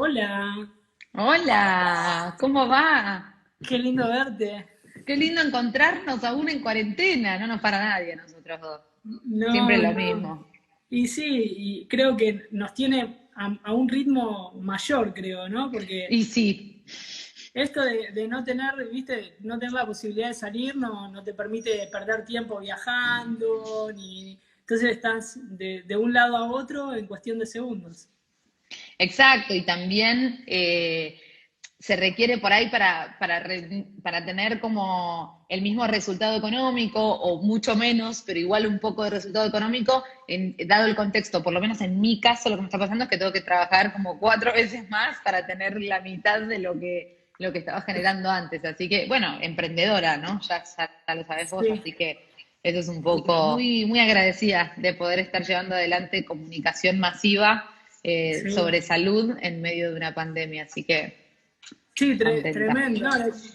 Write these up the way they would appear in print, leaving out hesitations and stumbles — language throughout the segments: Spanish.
Hola, Hola, ¿cómo va? qué lindo verte. Qué lindo encontrarnos aún en cuarentena, no nos para nadie nosotros dos. Siempre No, lo no. mismo. Y sí, y creo que nos tiene a un ritmo mayor, creo, ¿no? Porque Y sí, esto de no tener, viste, no tener la posibilidad de salir no te permite perder tiempo viajando, ni... Entonces estás de un lado a otro en cuestión de segundos. exacto, y también se requiere por ahí para tener como el mismo resultado económico o mucho menos, pero igual un poco de resultado económico, dado el contexto, por lo menos en mi caso lo que me está pasando es que tengo que trabajar como 4 veces más para tener la mitad de lo que estaba generando antes. Así que, bueno, emprendedora, ¿no? Ya lo sabes vos, Sí, así que eso es un poco muy, muy agradecida de poder estar llevando adelante comunicación masiva sí. sobre salud en medio de una pandemia, así que Sí, contenta. tremendo. No,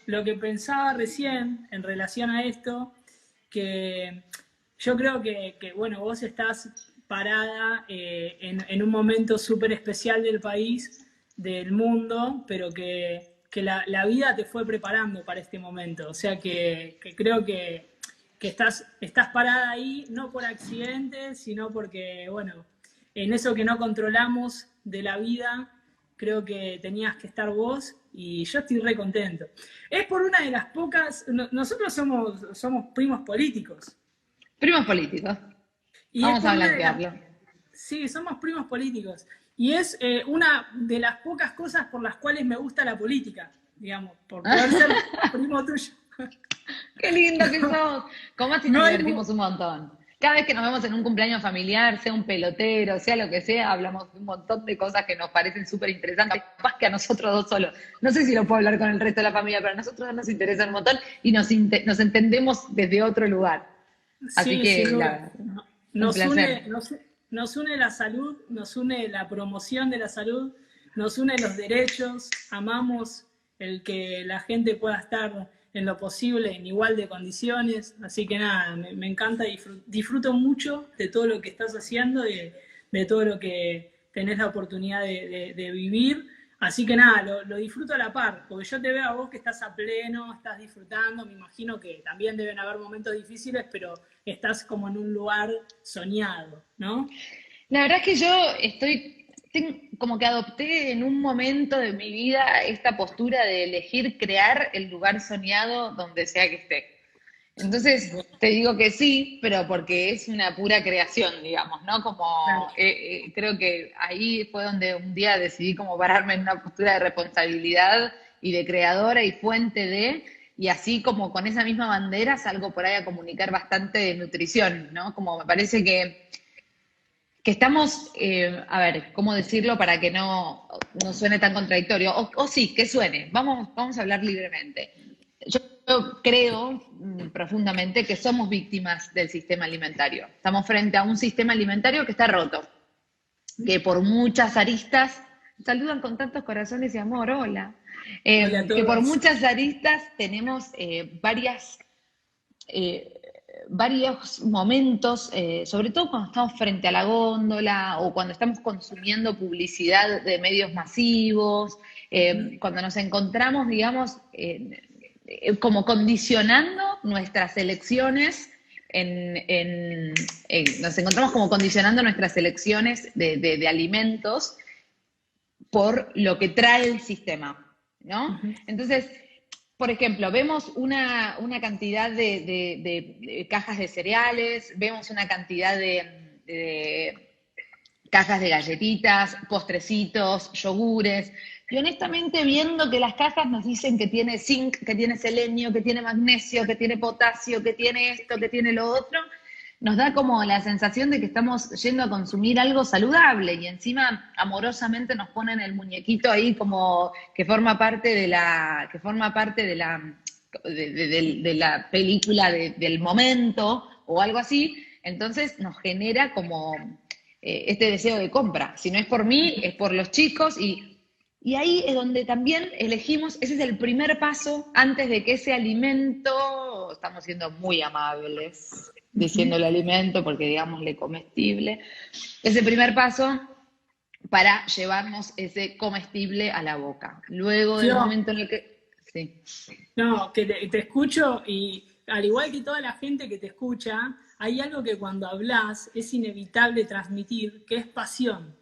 lo que pensaba recién en relación a esto, que yo creo que, bueno, vos estás parada en un momento súper especial del país, del mundo, pero que la vida te fue preparando para este momento. O sea que creo que estás parada ahí no por accidente, sino porque, bueno, en eso que no controlamos de la vida creo que tenías que estar vos y yo estoy re contento. Es por una de las pocas, nosotros somos primos políticos Primos políticos, y es vamos por a una de las, blanquearlo. sí, somos primos políticos y es una de las pocas cosas por las cuales me gusta la política, digamos, por poder ser primo tuyo. Qué lindo que sos. Como así No nos hay, divertimos un montón. Cada vez que nos vemos en un cumpleaños familiar, sea un pelotero, sea lo que sea, hablamos de un montón de cosas que nos parecen súper interesantes, capaz que a nosotros dos solos. No sé si lo puedo hablar con el resto de la familia, pero a nosotros dos nos interesa un montón y nos entendemos desde otro lugar. Así sí, sin que, duda. un Nos une, placer. nos une la salud, nos une la promoción de la salud, nos une los derechos, amamos el que la gente pueda estar en lo posible en igual de condiciones. Así que nada, me encanta, disfruto mucho de todo lo que estás haciendo, de todo lo que tenés la oportunidad de vivir. Así que nada, lo disfruto a la par, porque yo te veo a vos que estás a pleno, estás disfrutando, me imagino que también deben haber momentos difíciles, pero estás como en un lugar soñado, ¿no? La verdad es que yo como que adopté en un momento de mi vida esta postura de elegir crear el lugar soñado donde sea que esté. Entonces, te digo que sí, pero porque es una pura creación, digamos, ¿no? Claro. Como creo que ahí fue donde un día decidí como pararme en una postura de responsabilidad y de creadora y fuente de, y así como con esa misma bandera salgo por ahí a comunicar bastante de nutrición, ¿no? Como me parece que estamos, a ver, ¿cómo decirlo para que no suene tan contradictorio? O sí, que suene, vamos a hablar libremente. Yo creo profundamente que somos víctimas del sistema alimentario. Estamos frente a un sistema alimentario que está roto, que por muchas aristas, saludan con tantos corazones y amor, hola, Hola a que por todos. muchas aristas tenemos eh, varios momentos, sobre todo cuando estamos frente a la góndola o cuando estamos consumiendo publicidad de medios masivos, cuando nos encontramos, digamos, como condicionando nuestras elecciones. Nos encontramos como condicionando nuestras elecciones de alimentos por lo que trae el sistema, ¿no? Entonces, por ejemplo, vemos una cantidad de cajas de cereales, vemos una cantidad de cajas de galletitas, postrecitos, yogures, y honestamente viendo que las cajas nos dicen que tiene zinc, que tiene selenio, que tiene magnesio, que tiene potasio, que tiene esto, que tiene lo otro, nos da como la sensación de que estamos yendo a consumir algo saludable y encima amorosamente nos ponen el muñequito ahí como que forma parte de la película del momento o algo así, entonces nos genera como este deseo de compra. Si no es por mí, es por los chicos y ahí es donde también elegimos, ese es el primer paso antes de que ese alimento, estamos siendo muy amables diciendo el alimento porque digámosle comestible, ese primer paso para llevarnos ese comestible a la boca. Luego del Yo, momento en el que... Sí. no, que te escucho y al igual que toda la gente que te escucha, hay algo que cuando hablas es inevitable transmitir, que es pasión.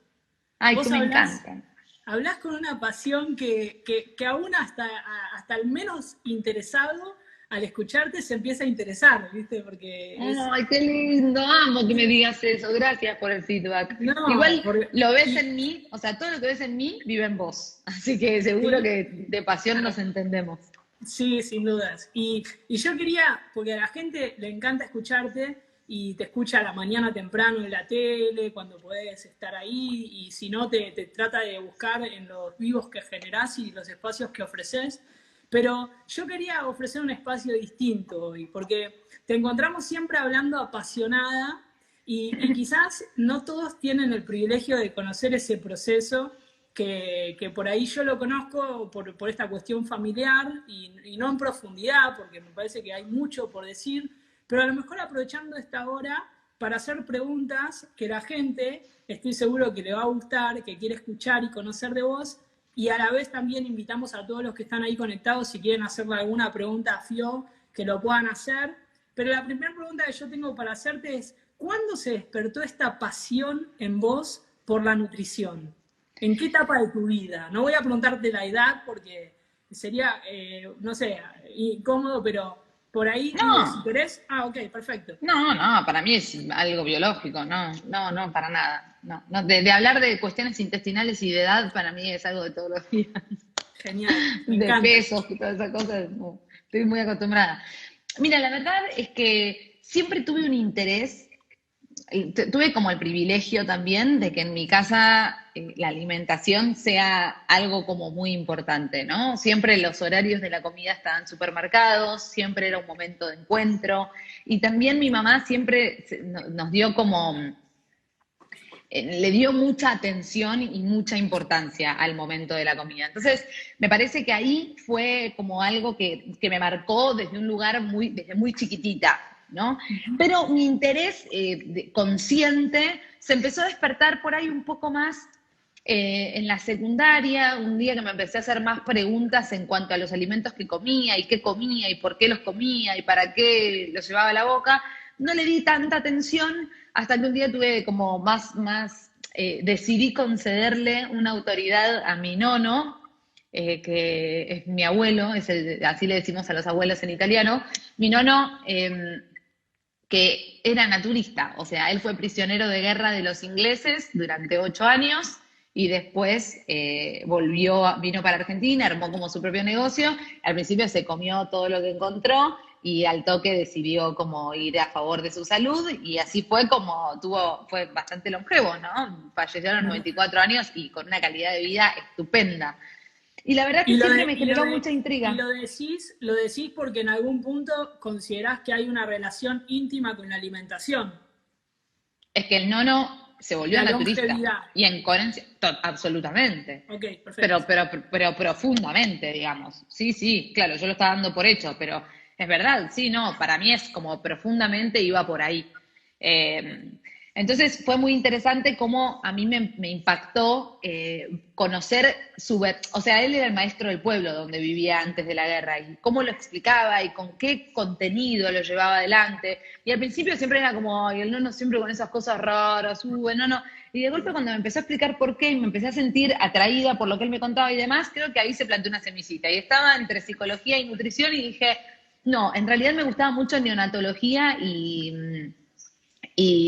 Ay, que Vos me hablás, encantan. hablás con una pasión que aún hasta el menos interesado, al escucharte, se empieza a interesar, ¿viste? Porque es... Ay, qué lindo, amo que me digas eso, gracias por el feedback. No, Igual porque... lo ves Y, en mí, o sea, todo lo que ves en mí vive en vos, así que seguro sí, que de pasión nos entendemos. sí, sin dudas. Y yo quería, porque a la gente le encanta escucharte y te escucha a la mañana temprano en la tele, cuando podés estar ahí, y si no, te trata de buscar en los vivos que generás y los espacios que ofreces. Pero yo quería ofrecer un espacio distinto hoy, porque te encontramos siempre hablando apasionada y quizás no todos tienen el privilegio de conocer ese proceso que por ahí yo lo conozco por esta cuestión familiar y no en profundidad, porque me parece que hay mucho por decir, pero a lo mejor aprovechando esta hora para hacer preguntas que la gente, estoy seguro que le va a gustar, que quiere escuchar y conocer de vos, y a la vez también invitamos a todos los que están ahí conectados, si quieren hacerle alguna pregunta a Fio, que lo puedan hacer. Pero la primera pregunta que yo tengo para hacerte es, ¿cuándo se despertó esta pasión en vos por la nutrición? ¿En qué etapa de tu vida? No voy a preguntarte la edad porque sería, no sé, incómodo, pero por ahí digo, si No, querés, ok, perfecto. no, para mí es algo biológico, no, para nada. No, no, de hablar de cuestiones intestinales y de edad, para mí es algo de todos los días. Genial, me De encanta. pesos y todas esas cosas, no, estoy muy acostumbrada. Mira, la verdad es que siempre tuve un interés, tuve como el privilegio también de que en mi casa la alimentación sea algo como muy importante, ¿no? Siempre los horarios de la comida estaban supermercados, siempre era un momento de encuentro y también mi mamá siempre nos dio como le dio mucha atención y mucha importancia al momento de la comida. Entonces, me parece que ahí fue como algo que me marcó desde un lugar desde muy chiquitita, ¿no? Pero mi interés consciente se empezó a despertar por ahí un poco más en la secundaria, un día que me empecé a hacer más preguntas en cuanto a los alimentos que comía y qué comía y por qué los comía y para qué los llevaba a la boca, no le di tanta atención hasta que un día tuve como decidí concederle una autoridad a mi nono, que es mi abuelo, así le decimos a los abuelos en italiano, mi nono, que era naturista, o sea, él fue prisionero de guerra de los ingleses durante 8 años y después vino para Argentina, armó como su propio negocio, al principio se comió todo lo que encontró y al toque decidió como ir a favor de su salud y así fue como fue bastante longevo, ¿no? Falleció a los 94 años y con una calidad de vida estupenda. Y la verdad que Y lo, siempre de, me y lo, generó de, mucha y intriga. lo decís porque en algún punto considerás que hay una relación íntima con la alimentación, Es que el nono se volvió la naturista longevidad. y en coherencia, absolutamente, Ok, pero, perfecto. pero, pero profundamente, digamos. Sí, sí, claro, yo lo estaba dando por hecho, pero es verdad, sí, no, para mí es como profundamente iba por ahí. Eh, entonces fue muy interesante cómo a mí me impactó conocer o sea, él era el maestro del pueblo donde vivía antes de la guerra y cómo lo explicaba y con qué contenido lo llevaba adelante. Y al principio siempre era como, ay, el nono siempre con esas cosas raras, el nono. Y de golpe cuando me empezó a explicar por qué y me empecé a sentir atraída por lo que él me contaba y demás, creo que ahí se planteó una semillita. Y estaba entre psicología y nutrición y dije, no, en realidad me gustaba mucho neonatología y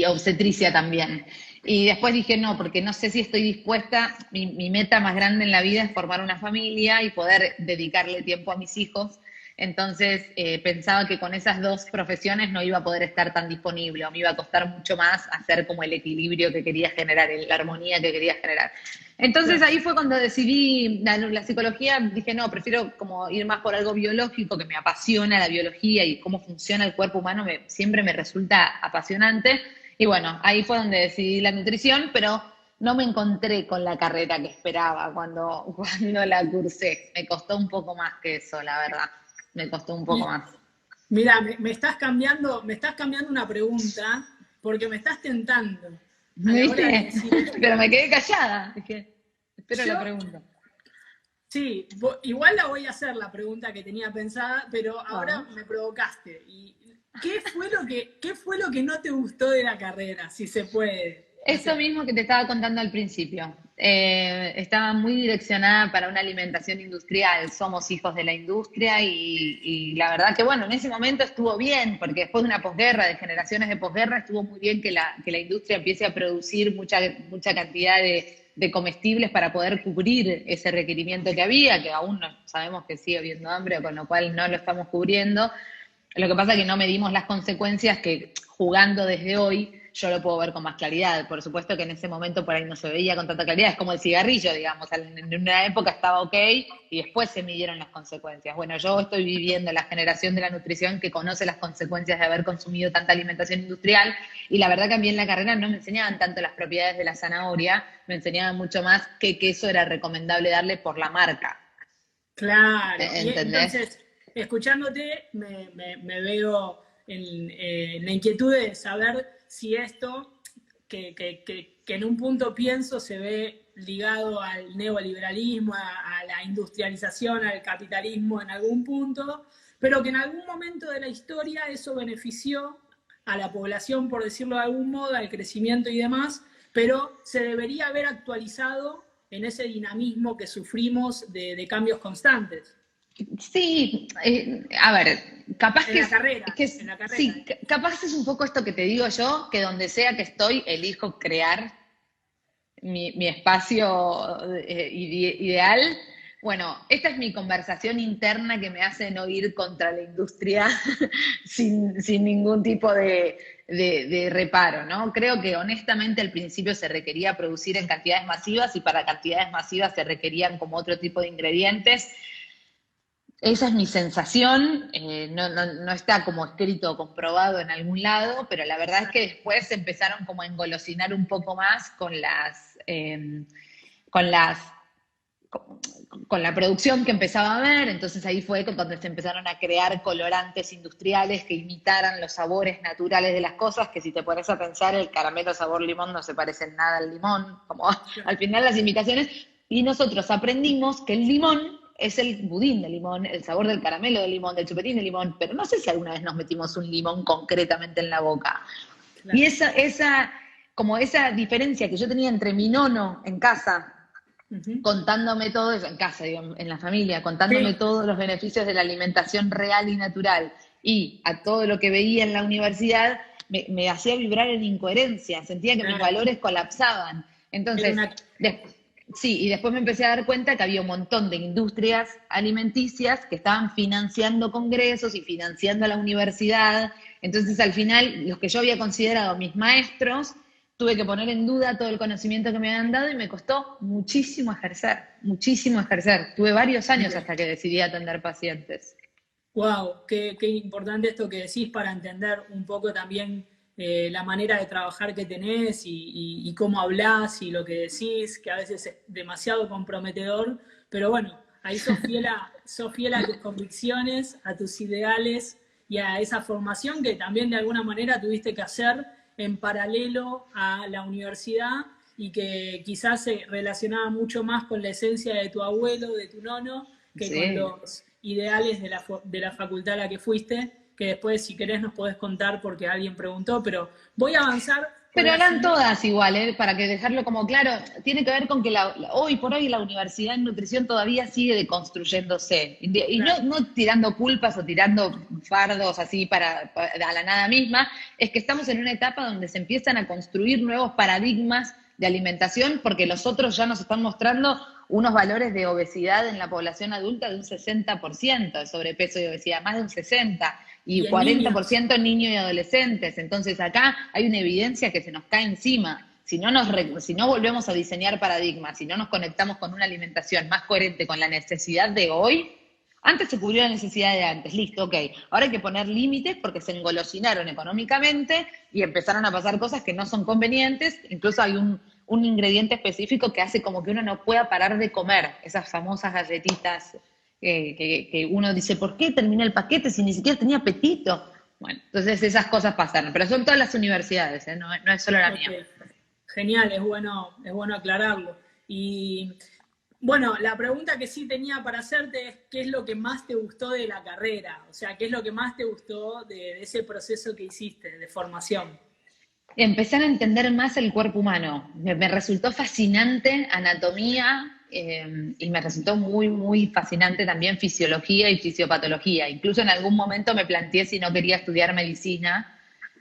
obstetricia también. Y después dije, no, porque no sé si estoy dispuesta, mi meta más grande en la vida es formar una familia y poder dedicarle tiempo a mis hijos. Entonces pensaba que con esas dos profesiones no iba a poder estar tan disponible o me iba a costar mucho más hacer como el equilibrio que quería generar, la armonía que quería generar. Entonces Claro. ahí fue cuando decidí la psicología, dije, no, prefiero como ir más por algo biológico, que me apasiona la biología y cómo funciona el cuerpo humano, siempre me resulta apasionante. Y bueno, ahí fue donde decidí la nutrición, pero no me encontré con la carrera que esperaba cuando la cursé. Me costó un poco más que eso, la verdad. Me costó un poco Y más. mira, me estás cambiando una pregunta porque me estás tentando. a la hora de ¿Viste? decir esto. Pero me quedé callada. Dije, espero la pregunta. Sí, igual la voy a hacer la pregunta que tenía pensada, pero ahora me provocaste. ¿Qué fue lo que no te gustó de la carrera, si se puede? Esto mismo que te estaba contando al principio. Estaba muy direccionada para una alimentación industrial. Somos hijos de la industria y la verdad que, bueno, en ese momento estuvo bien, porque después de una posguerra, de generaciones de posguerra, estuvo muy bien que la industria empiece a producir mucha cantidad de comestibles para poder cubrir ese requerimiento que había, que aún no sabemos que sigue habiendo hambre, con lo cual no lo estamos cubriendo. Lo que pasa es que no medimos las consecuencias que, jugando desde hoy, yo lo puedo ver con más claridad. Por supuesto que en ese momento por ahí no se veía con tanta claridad. Es como el cigarrillo, digamos. En una época estaba ok y después se midieron las consecuencias. Bueno, yo estoy viviendo la generación de la nutrición que conoce las consecuencias de haber consumido tanta alimentación industrial, y la verdad que a mí en la carrera no me enseñaban tanto las propiedades de la zanahoria, me enseñaban mucho más qué queso era recomendable darle por la marca. Claro, y ¿Entendés? entonces, escuchándote, me veo en la inquietud de saber si esto, que en un punto pienso, se ve ligado al neoliberalismo, a la industrialización, al capitalismo en algún punto, pero que en algún momento de la historia eso benefició a la población, por decirlo de algún modo, al crecimiento y demás, pero se debería haber actualizado en ese dinamismo que sufrimos de cambios constantes. Sí, a ver, capaz En que, la carrera, que en la carrera. sí, capaz es un poco esto que te digo yo, que donde sea que estoy, elijo crear mi espacio ideal. Bueno, esta es mi conversación interna que me hace no ir contra la industria sin ningún tipo de reparo, ¿no? Creo que honestamente al principio se requería producir en cantidades masivas y para cantidades masivas se requerían como otro tipo de ingredientes. Esa es mi sensación, no está como escrito o comprobado en algún lado, pero la verdad es que después se empezaron como a engolosinar un poco más con las con la producción que empezaba a haber. Entonces ahí fue cuando se empezaron a crear colorantes industriales que imitaran los sabores naturales de las cosas, que si te pones a pensar, el caramelo sabor limón no se parece en nada al limón, como al final las imitaciones, y nosotros aprendimos que el limón es el budín de limón, el sabor del caramelo de limón, del chupetín de limón, pero no sé si alguna vez nos metimos un limón concretamente en la boca. Claro. Y como esa diferencia que yo tenía entre mi nono en casa, contándome todo eso, en casa, digo, en la familia, contándome todos los beneficios de la alimentación real y natural, y a todo lo que veía en la universidad, me hacía vibrar en incoherencia, sentía que mis valores colapsaban. Entonces, sí, y después me empecé a dar cuenta que había un montón de industrias alimenticias que estaban financiando congresos y financiando a la universidad. Entonces, al final, los que yo había considerado mis maestros, tuve que poner en duda todo el conocimiento que me habían dado y me costó muchísimo ejercer, muchísimo ejercer. Tuve varios años hasta que decidí atender pacientes. Wow, qué importante esto que decís para entender un poco también la manera de trabajar que tenés y cómo hablás y lo que decís, que a veces es demasiado comprometedor, pero bueno, ahí sos fiel a tus convicciones, a tus ideales y a esa formación que también de alguna manera tuviste que hacer en paralelo a la universidad y que quizás se relacionaba mucho más con la esencia de tu abuelo, de tu nono, que con los ideales de la facultad a la que fuiste, que después, si querés, nos podés contar porque alguien preguntó, pero voy a avanzar. Pero eran todas igual, para que dejarlo como claro, tiene que ver con que hoy por hoy la universidad en nutrición todavía sigue deconstruyéndose, y claro, no tirando culpas o tirando fardos así a la nada misma, es que estamos en una etapa donde se empiezan a construir nuevos paradigmas de alimentación, porque los otros ya nos están mostrando unos valores de obesidad en la población adulta de un 60%, de sobrepeso y obesidad, más de un 60%, y 40% en niños y adolescentes. Entonces acá hay una evidencia que se nos cae encima. Si no volvemos a diseñar paradigmas, si no nos conectamos con una alimentación más coherente con la necesidad de hoy, antes se cubrió la necesidad de antes, listo, ok. Ahora hay que poner límites porque se engolosinaron económicamente y empezaron a pasar cosas que no son convenientes. Incluso hay un ingrediente específico que hace como que uno no pueda parar de comer esas famosas galletitas que uno dice, ¿por qué terminé el paquete si ni siquiera tenía apetito? Bueno, entonces esas cosas pasaron, pero son todas las universidades, no es solo la mía. Genial, es bueno aclararlo. Y bueno, la pregunta que sí tenía para hacerte es ¿qué es lo que más te gustó de la carrera? O sea, ¿qué es lo que más te gustó de ese proceso que hiciste de formación? Empezar a entender más el cuerpo humano. Me resultó fascinante anatomía y me resultó muy, muy fascinante también fisiología y fisiopatología. Incluso en algún momento me planteé si no quería estudiar medicina,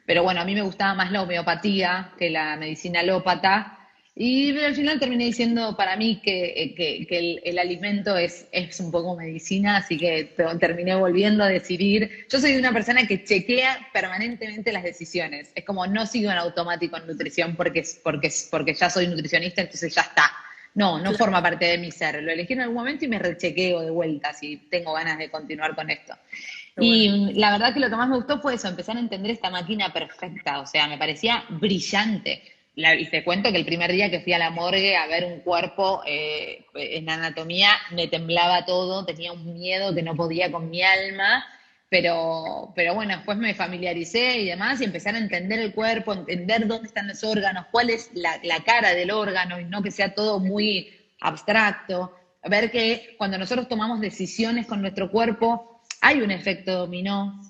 pero bueno, a mí me gustaba más la homeopatía que la medicina alópata. Y al final terminé diciendo para mí que el alimento es un poco medicina, así que terminé volviendo a decidir. Yo soy una persona que chequea permanentemente las decisiones. Es como no sigo en automático en nutrición porque ya soy nutricionista, entonces ya está. No, no Claro, forma parte de mi ser. Lo elegí en algún momento y me rechequeo de vuelta si tengo ganas de continuar con esto. qué bueno. Y la verdad que lo que más me gustó fue eso, empezar a entender esta máquina perfecta, o sea, me parecía brillante. Y te cuento que el primer día que fui a la morgue a ver un cuerpo en anatomía, me temblaba todo, tenía un miedo que no podía con mi alma, pero bueno, después me familiaricé y demás y empezar a entender el cuerpo, entender dónde están los órganos, cuál es la cara del órgano y no que sea todo muy abstracto. Ver que cuando nosotros tomamos decisiones con nuestro cuerpo, hay un efecto dominó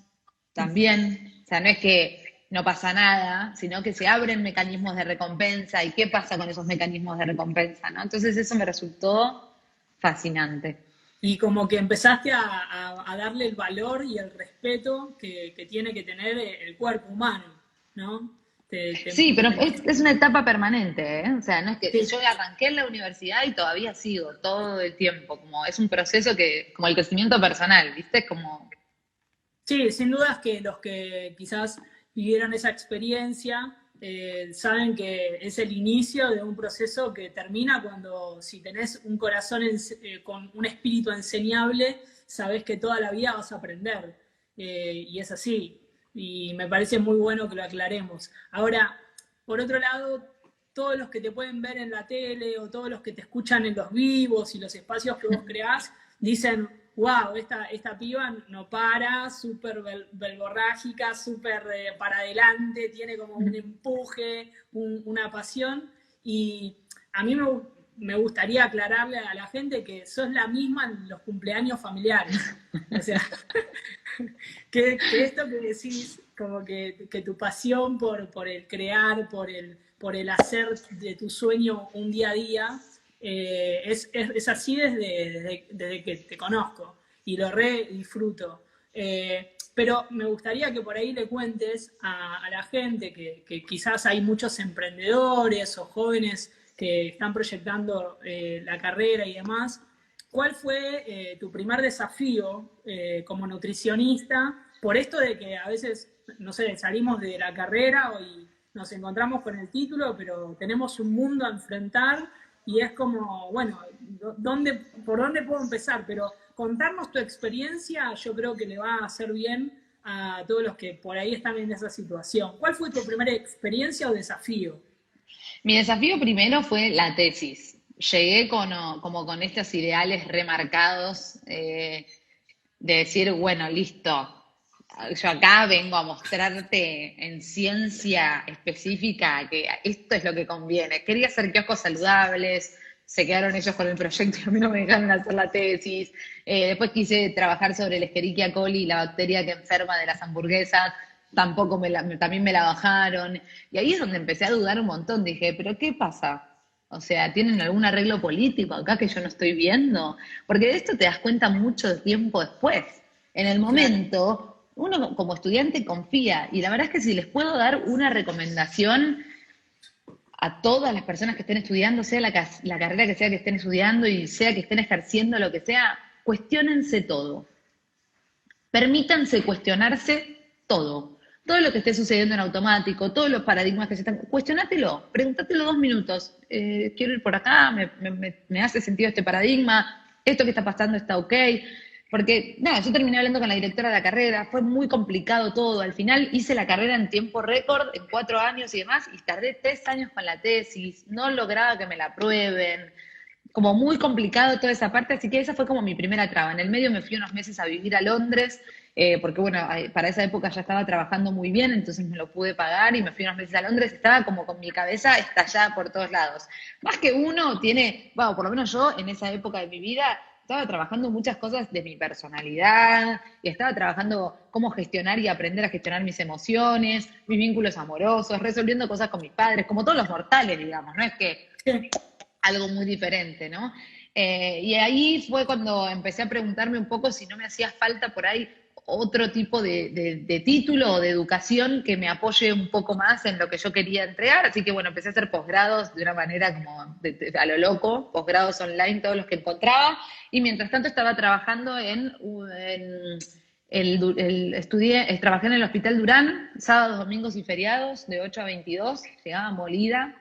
también. O sea, no es que no pasa nada, sino que se abren mecanismos de recompensa y qué pasa con esos mecanismos de recompensa, ¿no? Entonces eso me resultó fascinante. Y como que empezaste a darle el valor y el respeto que tiene que tener el cuerpo humano, ¿no? Sí, pero es una etapa permanente, ¿eh? O sea, no es que Sí, yo arranqué en la universidad y todavía sigo todo el tiempo, como es un proceso que, como el crecimiento personal, ¿viste? Como sí, sin dudas que los que quizás vivieron esa experiencia saben que es el inicio de un proceso que termina cuando si tenés un corazón con un espíritu enseñable, sabés que toda la vida vas a aprender. Y es así. Y me parece muy bueno que lo aclaremos. Ahora, por otro lado, todos los que te pueden ver en la tele o todos los que te escuchan en los vivos y los espacios que vos creás, dicen, wow, esta piba no para, súper verborrágica, súper para adelante, tiene como un empuje, una pasión. Y a mí me gustaría aclararle a la gente que sos la misma en los cumpleaños familiares. O sea, que esto que decís, como que tu pasión por el crear, por el hacer de tu sueño un día a día, es así desde que te conozco y lo re disfruto. Pero me gustaría que por ahí le cuentes a la gente que quizás hay muchos emprendedores o jóvenes que están proyectando la carrera y demás. ¿Cuál fue tu primer desafío como nutricionista? Por esto de que a veces, no sé, salimos de la carrera y nos encontramos con el título, pero tenemos un mundo a enfrentar y es como, bueno, ¿por dónde puedo empezar? Pero contarnos tu experiencia yo creo que le va a hacer bien a todos los que por ahí están en esa situación. ¿Cuál fue tu primera experiencia o desafío? mi desafío primero fue la tesis. Llegué como con estos ideales remarcados de decir, bueno, listo, yo acá vengo a mostrarte en ciencia específica que esto es lo que conviene. Quería hacer kioscos saludables, se quedaron ellos con el proyecto y a mí no me dejaron hacer la tesis. Después quise trabajar sobre el Escherichia coli, la bacteria que enferma de las hamburguesas, tampoco también me la bajaron. Y ahí es donde empecé a dudar un montón. Dije, ¿pero qué pasa? O sea, ¿tienen algún arreglo político acá que yo no estoy viendo? Porque de esto te das cuenta mucho tiempo después. En el Claro. momento, uno como estudiante confía. Y la verdad es que si les puedo dar una recomendación a todas las personas que estén estudiando, sea la carrera que sea que estén estudiando y sea que estén ejerciendo lo que sea, cuestiónense todo. Permítanse cuestionarse todo. Todo lo que esté sucediendo en automático, todos los paradigmas que se están. Cuestionátelo, pregúntatelo 2 minutos. Quiero ir por acá, me hace sentido este paradigma, esto que está pasando está ok. Porque, nada, yo terminé hablando con la directora de la carrera, fue muy complicado todo. Al final hice la carrera en tiempo récord, en 4 años y demás, y tardé 3 años con la tesis, no lograba que me la aprueben como muy complicado toda esa parte, así que esa fue como mi primera traba. En el medio me fui unos meses a vivir a Londres, porque bueno, para esa época ya estaba trabajando muy bien, entonces me lo pude pagar y me fui unos meses a Londres, estaba como con mi cabeza estallada por todos lados. Más que uno tiene, bueno, por lo menos yo en esa época de mi vida estaba trabajando muchas cosas de mi personalidad y estaba trabajando cómo gestionar y aprender a gestionar mis emociones, mis vínculos amorosos, resolviendo cosas con mis padres, como todos los mortales, digamos, no es que Sí. algo muy diferente, ¿no? Y ahí fue cuando empecé a preguntarme un poco si no me hacía falta por ahí otro tipo de título o de educación que me apoye un poco más en lo que yo quería entregar. Así que bueno, empecé a hacer posgrados de una manera como a lo loco, posgrados online, todos los que encontraba. Y mientras tanto estaba trabajando trabajé en el Hospital Durán, sábados, domingos y feriados, de 8 a 22, llegaba molida.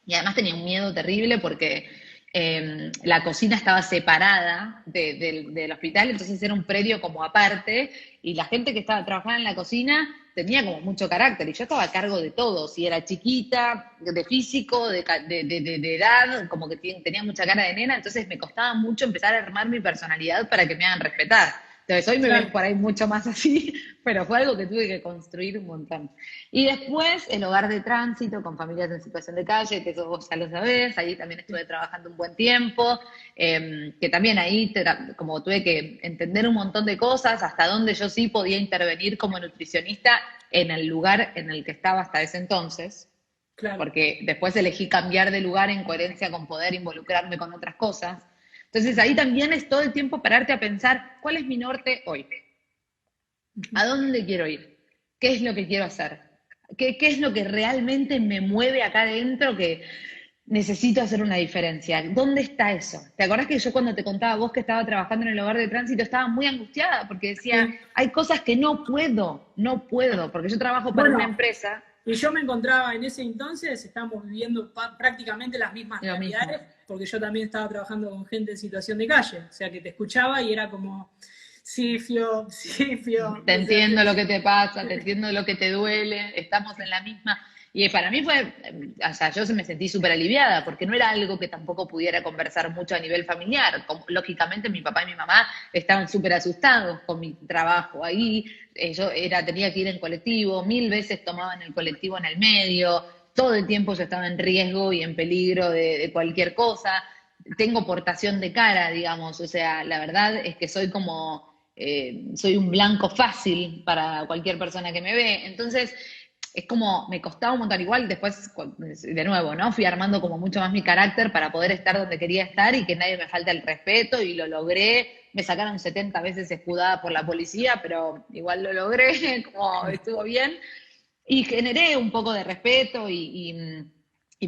Y además tenía un miedo terrible porque la cocina estaba separada del hospital, entonces era un predio como aparte, y la gente que estaba trabajando en la cocina tenía como mucho carácter, y yo estaba a cargo de todo, si era chiquita, de físico, de edad, como que tenía mucha cara de nena, entonces me costaba mucho empezar a armar mi personalidad para que me hagan respetar. Entonces hoy me ves Claro. por ahí mucho más así, pero fue algo que tuve que construir un montón. Y después el hogar de tránsito con familias en situación de calle, que eso vos ya lo sabés, ahí también estuve trabajando un buen tiempo, que también ahí como tuve que entender un montón de cosas, hasta dónde yo sí podía intervenir como nutricionista en el lugar en el que estaba hasta ese entonces, Claro. porque después elegí cambiar de lugar en coherencia con poder involucrarme con otras cosas. Entonces ahí también es todo el tiempo pararte a pensar, ¿cuál es mi norte hoy? ¿A dónde quiero ir? ¿Qué es lo que quiero hacer? ¿Qué es lo que realmente me mueve acá adentro que necesito hacer una diferencia? ¿Dónde está eso? ¿Te acordás que yo cuando te contaba vos que estaba trabajando en el hogar de tránsito estaba muy angustiada porque decía, Sí. hay cosas que no puedo, porque yo trabajo para una Bueno, empresa, y yo me encontraba en ese entonces, estábamos viviendo prácticamente las mismas lo realidades, mismo. porque yo también estaba trabajando con gente en situación de calle, o sea que te escuchaba y era como, sí, Fio, sí, Fio, Te o sea, entiendo lo que te pasa, te entiendo lo que te duele, estamos en la misma. Y para mí fue, o sea, yo me sentí súper aliviada porque no era algo que tampoco pudiera conversar mucho a nivel familiar. Lógicamente mi papá y mi mamá estaban súper asustados con mi trabajo ahí. Tenía que ir en colectivo, 1000 veces tomaban el colectivo en el medio, todo el tiempo yo estaba en riesgo y en peligro de cualquier cosa. Tengo portación de cara, digamos, o sea, la verdad es que soy un blanco fácil para cualquier persona que me ve. Entonces, es como, me costaba un montón. Igual después, de nuevo, ¿no? Fui armando como mucho más mi carácter para poder estar donde quería estar y que nadie me falte el respeto y lo logré. Me sacaron 70 veces escudada por la policía, pero igual lo logré, como estuvo bien. Y generé un poco de respeto y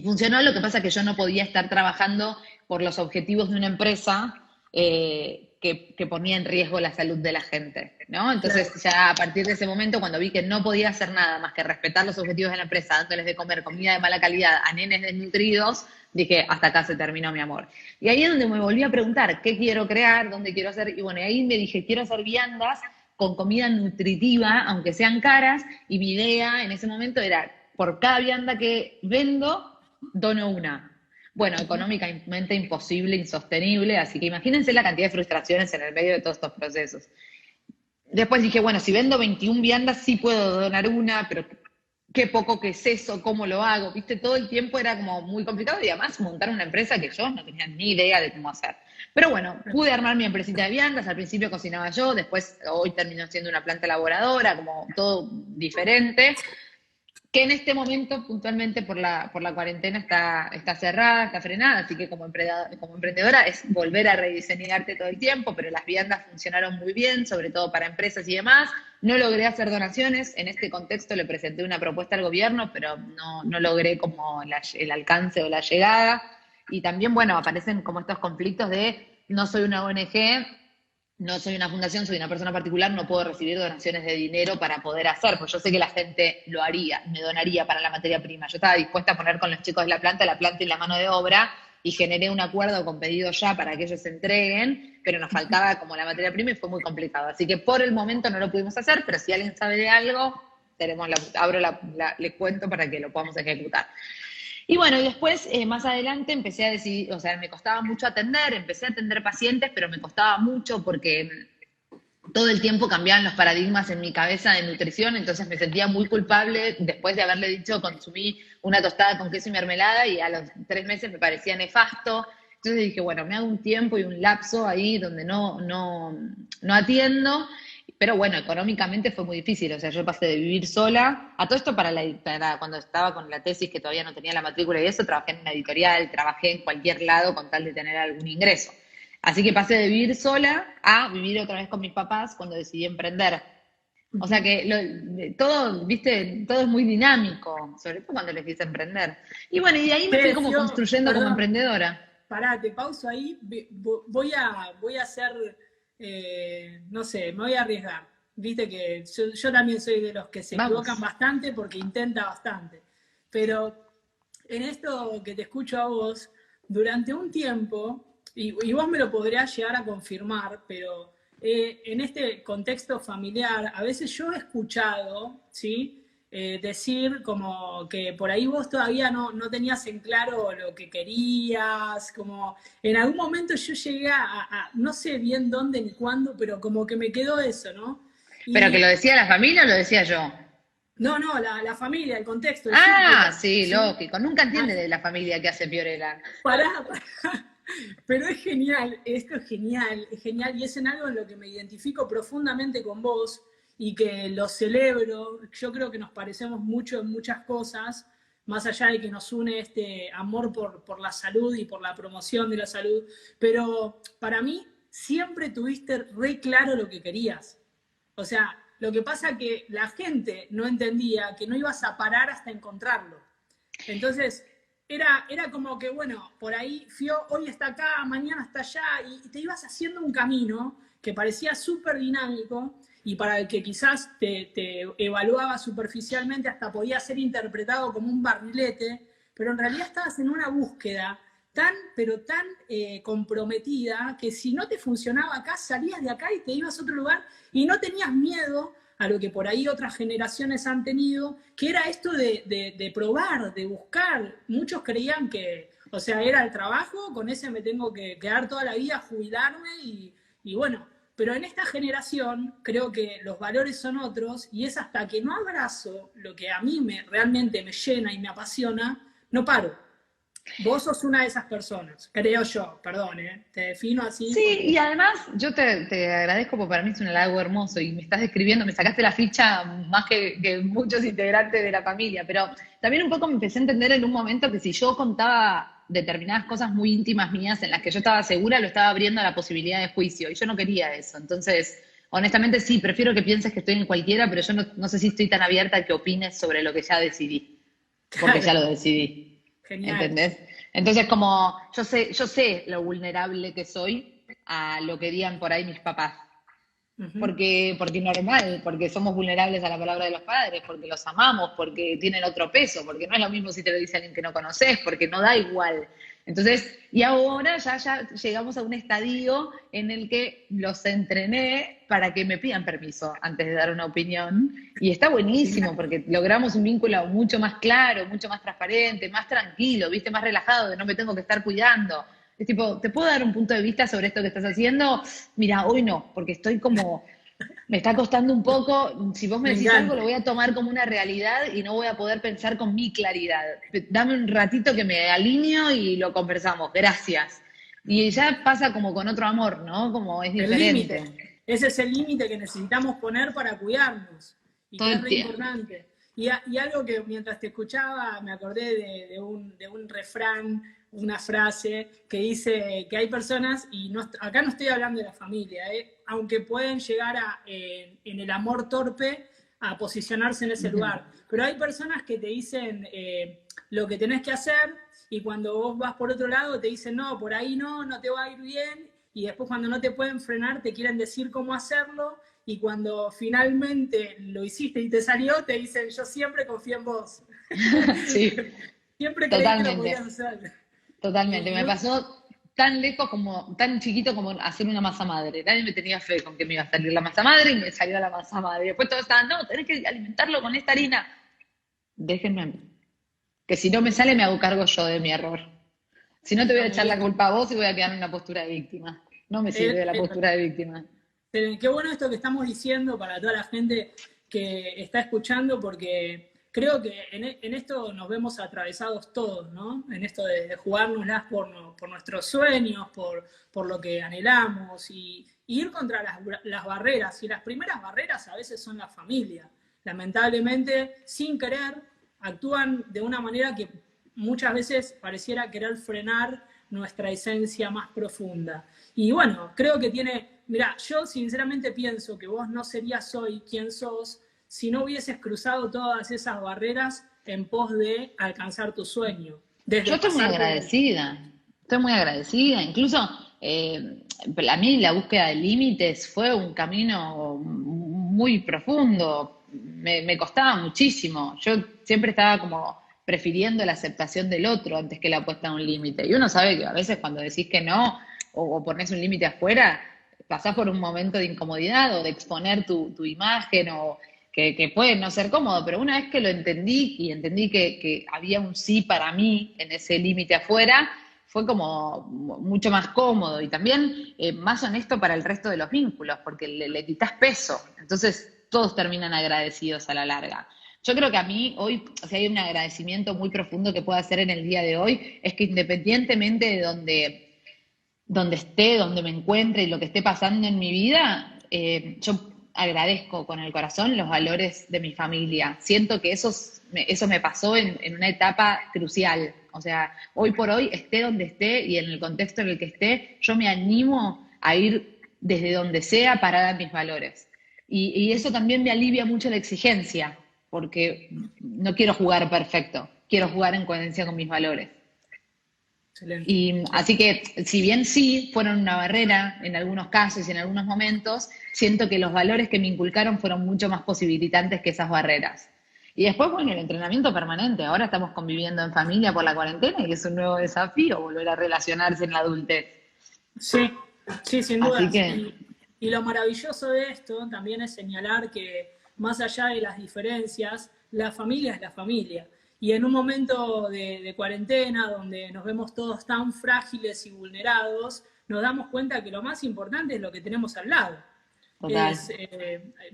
funcionó. Lo que pasa es que yo no podía estar trabajando por los objetivos de una empresa que ponía en riesgo la salud de la gente, ¿no? Entonces claro, ya a partir de ese momento, cuando vi que no podía hacer nada más que respetar los objetivos de la empresa, dándoles de comer comida de mala calidad a nenes desnutridos, dije, hasta acá se terminó mi amor. Y ahí es donde me volví a preguntar, ¿qué quiero crear? ¿Dónde quiero hacer? Y bueno, y ahí me dije, quiero hacer viandas con comida nutritiva, aunque sean caras, y mi idea en ese momento era, por cada vianda que vendo, dono una. Bueno, económicamente imposible, insostenible, así que imagínense la cantidad de frustraciones en el medio de todos estos procesos. Después dije, bueno, si vendo 21 viandas sí puedo donar una, pero qué poco que es eso, cómo lo hago, viste, todo el tiempo era como muy complicado y además montar una empresa que yo no tenía ni idea de cómo hacer. Pero bueno, pude armar mi empresita de viandas, al principio cocinaba yo, después hoy terminó siendo una planta elaboradora, como todo diferente, que en este momento puntualmente por la cuarentena está cerrada, está frenada, así que como emprendedora es volver a rediseñarte todo el tiempo, pero las viandas funcionaron muy bien, sobre todo para empresas y demás. No logré hacer donaciones, en este contexto le presenté una propuesta al gobierno, pero no logré como el alcance o la llegada. Y también, bueno, aparecen como estos conflictos de no soy una ONG, no soy una fundación, soy una persona particular, no puedo recibir donaciones de dinero para poder hacer, pues yo sé que la gente lo haría, me donaría para la materia prima. Yo estaba dispuesta a poner con los chicos de la planta y la mano de obra, y generé un acuerdo con pedido ya para que ellos se entreguen, pero nos faltaba como la materia prima y fue muy complicado. Así que por el momento no lo pudimos hacer, pero si alguien sabe de algo, les cuento para que lo podamos ejecutar. Y bueno, y después, más adelante, empecé a decidir, o sea, me costaba mucho atender, empecé a atender pacientes, pero me costaba mucho porque todo el tiempo cambiaban los paradigmas en mi cabeza de nutrición, entonces me sentía muy culpable después de haberle dicho consumí una tostada con queso y mermelada y a los 3 meses me parecía nefasto. Entonces dije, bueno, me hago un tiempo y un lapso ahí donde no atiendo, pero bueno, económicamente fue muy difícil, o sea, yo pasé de vivir sola, a todo esto para cuando estaba con la tesis que todavía no tenía la matrícula y eso, trabajé en una editorial, trabajé en cualquier lado con tal de tener algún ingreso. Así que pasé de vivir sola a vivir otra vez con mis papás cuando decidí emprender. O sea que todo, viste, todo es muy dinámico, sobre todo cuando elegís emprender. Y bueno, y de ahí me fui como construyendo como Perdón, emprendedora. pará, te pauso ahí. Voy a hacer, no sé, me voy a arriesgar. Viste que yo también soy de los que se equivocan Vamos. bastante porque intenta bastante. Pero en esto que te escucho a vos, durante un tiempo, y vos me lo podrías llegar a confirmar, pero en este contexto familiar, a veces yo he escuchado, ¿sí? Decir como que por ahí vos todavía no tenías en claro lo que querías, como en algún momento yo llegué no sé bien dónde ni cuándo, pero como que me quedó eso, ¿no? ¿Pero que lo Y decía la familia o lo decía yo? no, la familia, el contexto, el Ah, círculo, sí, ¿sí? lógico. Nunca Ah, entiende de la familia que hace Fiorella. pará. Pero es genial, esto es genial y es en algo en lo que me identifico profundamente con vos y que lo celebro. Yo creo que nos parecemos mucho en muchas cosas, más allá de que nos une este amor por la salud y por la promoción de la salud, pero para mí siempre tuviste re claro lo que querías. O sea, lo que pasa que la gente no entendía que no ibas a parar hasta encontrarlo. Entonces, era como que, bueno, por ahí Fio hoy está acá, mañana está allá, y te ibas haciendo un camino que parecía súper dinámico y para el que quizás te evaluaba superficialmente, hasta podía ser interpretado como un barrilete, pero en realidad estabas en una búsqueda tan, pero tan comprometida que si no te funcionaba acá, salías de acá y te ibas a otro lugar y no tenías miedo a lo que por ahí otras generaciones han tenido, que era esto de probar, de buscar. Muchos creían que, o sea, era el trabajo, con ese me tengo que quedar toda la vida, jubilarme y bueno, pero en esta generación creo que los valores son otros y es hasta que no abrazo lo que a mí realmente me llena y me apasiona, no paro. Vos sos una de esas personas, creo yo, perdón, te defino así Sí, y porque... además yo te agradezco porque para mí es un halago hermoso y me estás describiendo, me sacaste la ficha más que muchos integrantes de la familia, pero también un poco me empecé a entender en un momento que si yo contaba determinadas cosas muy íntimas mías en las que yo estaba segura, lo estaba abriendo a la posibilidad de juicio y yo no quería eso. Entonces, honestamente sí, prefiero que pienses que estoy en cualquiera, pero yo no sé si estoy tan abierta a que opines sobre lo que ya decidí, porque ya Claro, lo decidí. genial. ¿Entendés? Entonces, como yo sé lo vulnerable que soy a lo que digan por ahí mis papás. Ujú. Porque normal, porque somos vulnerables a la palabra de los padres, porque los amamos, porque tienen otro peso, porque no es lo mismo si te lo dice alguien que no conoces, porque no da igual. Entonces, y ahora ya llegamos a un estadio en el que los entrené para que me pidan permiso antes de dar una opinión. Y está buenísimo porque logramos un vínculo mucho más claro, mucho más transparente, más tranquilo, viste, más relajado, de no me tengo que estar cuidando. Es tipo, ¿te puedo dar un punto de vista sobre esto que estás haciendo? Mira, hoy no, porque estoy como, me está costando un poco, si vos me Me decís algo lo encanta. voy a tomar como una realidad y no voy a poder pensar con mi claridad. Dame un ratito que me alineo y lo conversamos, gracias. Y ya pasa como con otro amor, ¿no? Como es El límite. diferente, Ese es el límite que necesitamos poner para cuidarnos y todo que es el re tiempo. importante. Y algo que mientras te escuchaba me acordé de un refrán, una frase que dice que hay personas, y acá no estoy hablando de la familia, aunque pueden llegar en el amor torpe a posicionarse en ese lugar, pero hay personas que te dicen lo que tenés que hacer y cuando vos vas por otro lado te dicen no, por ahí no te va a ir bien y después cuando no te pueden frenar te quieren decir cómo hacerlo y cuando finalmente lo hiciste y te salió te dicen yo siempre confío en vos. Sí, Siempre creí que lo podías totalmente. hacer. Y Totalmente, me pasó tan lejos como, tan chiquito como hacer una masa madre. Nadie me tenía fe con que me iba a salir la masa madre y me salió la masa madre. Después todos estaban, no, tenés que alimentarlo con esta harina. Déjenme a mí, que si no me sale me hago cargo yo de mi error. Si no te voy está a muy echar la bien. culpa a vos y voy a quedar en una postura de víctima. No me sirve la Es postura de víctima. Qué bueno esto que estamos diciendo para toda la gente que está escuchando, porque creo que en esto nos vemos atravesados todos, ¿no? En esto de jugárnoslas por nuestros sueños, por lo que anhelamos y ir contra las barreras. Y las primeras barreras a veces son la familia. Lamentablemente, sin querer, actúan de una manera que muchas veces pareciera querer frenar nuestra esencia más profunda. Y bueno, creo que mira, yo sinceramente pienso que vos no serías hoy quien sos si no hubieses cruzado todas esas barreras en pos de alcanzar tu sueño. Yo estoy muy agradecida, incluso a mí la búsqueda de límites fue un camino muy profundo, me costaba muchísimo, yo siempre estaba como prefiriendo la aceptación del otro antes que la puesta de un límite, y uno sabe que a veces cuando decís que no, o pones un límite afuera, pasás por un momento de incomodidad o de exponer tu imagen o que puede no ser cómodo, pero una vez que lo entendí y entendí que había un sí para mí en ese límite afuera, fue como mucho más cómodo y también más honesto para el resto de los vínculos, porque le quitas peso, entonces todos terminan agradecidos a la larga. Yo creo que a mí hoy, o sea, hay un agradecimiento muy profundo que puedo hacer en el día de hoy, es que independientemente de donde esté, donde me encuentre y lo que esté pasando en mi vida, yo agradezco con el corazón los valores de mi familia. Siento que eso me pasó en una etapa crucial. O sea, hoy por hoy, esté donde esté y en el contexto en el que esté, yo me animo a ir desde donde sea parada en mis valores. Y eso también me alivia mucho la exigencia, porque no quiero jugar perfecto, quiero jugar en coherencia con mis valores. Excelente. Y así que, si bien sí fueron una barrera en algunos casos y en algunos momentos, siento que los valores que me inculcaron fueron mucho más posibilitantes que esas barreras. Y después, bueno, el entrenamiento permanente. Ahora estamos conviviendo en familia por la cuarentena y es un nuevo desafío volver a relacionarse en la adultez. Sí, sí, sin duda. Así que, Y lo maravilloso de esto también es señalar que más allá de las diferencias, la familia es la familia. Y en un momento de cuarentena, donde nos vemos todos tan frágiles y vulnerados, nos damos cuenta que lo más importante es lo que tenemos al lado. total.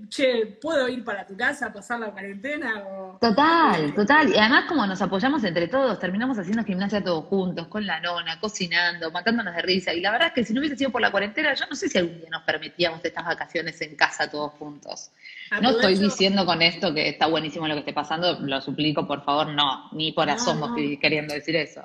Che, ¿puedo ir para tu casa a pasar la cuarentena? Total, total. Y además como nos apoyamos entre todos, terminamos haciendo gimnasia todos juntos, con la nona, cocinando, matándonos de risa. Y la verdad es que si no hubiese sido por la cuarentena, yo no sé si algún día nos permitíamos estas vacaciones en casa todos juntos. No estoy Aprovecho. diciendo con esto que está buenísimo lo que esté pasando, lo suplico, por favor, no, ni por No, asomo no. estoy queriendo decir eso.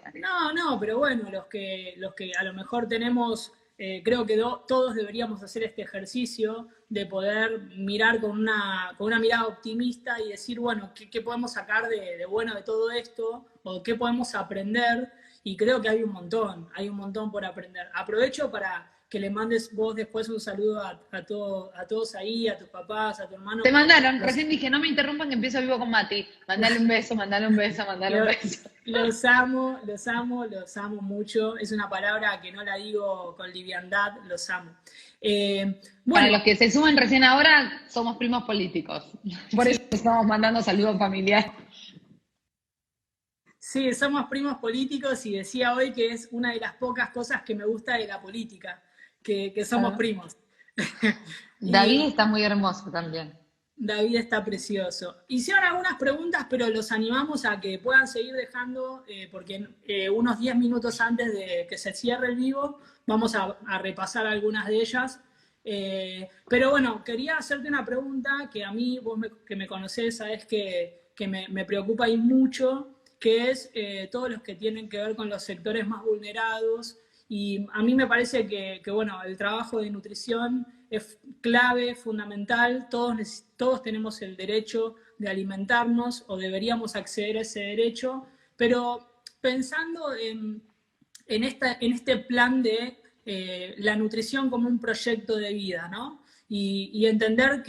No, pero bueno, los que a lo mejor tenemos, creo que todos deberíamos hacer este ejercicio de poder mirar con una mirada optimista y decir, bueno, ¿qué podemos sacar de bueno de todo esto? ¿O qué podemos aprender? Y creo que hay un montón por aprender. Aprovecho para que le mandes vos después un saludo a todos ahí, a tus papás, a tu hermano. Te mandaron, recién dije, no me interrumpan que empiezo vivo con Mati. Mandale un beso, mandale un beso, mandale un beso. Los amo, los amo mucho. Es una palabra que no la digo con liviandad, los amo. Para Bueno, los que se suman recién ahora, somos primos políticos. Por eso estamos mandando saludos familiares. sí, somos primos políticos y decía hoy que es una de las pocas cosas que me gusta de la política, que somos primos. David Y está muy hermoso también. David está precioso. Hicieron algunas preguntas, pero los animamos a que puedan seguir dejando, porque unos 10 minutos antes de que se cierre el vivo, vamos a repasar algunas de ellas. Pero bueno, quería hacerte una pregunta que a mí, que me conocés, sabés que me preocupa y mucho, que es todos los que tienen que ver con los sectores más vulnerados. Y a mí me parece bueno, el trabajo de nutrición es clave, fundamental. Todos tenemos el derecho de alimentarnos o deberíamos acceder a ese derecho, pero pensando en este plan de la nutrición como un proyecto de vida, ¿no? Y entender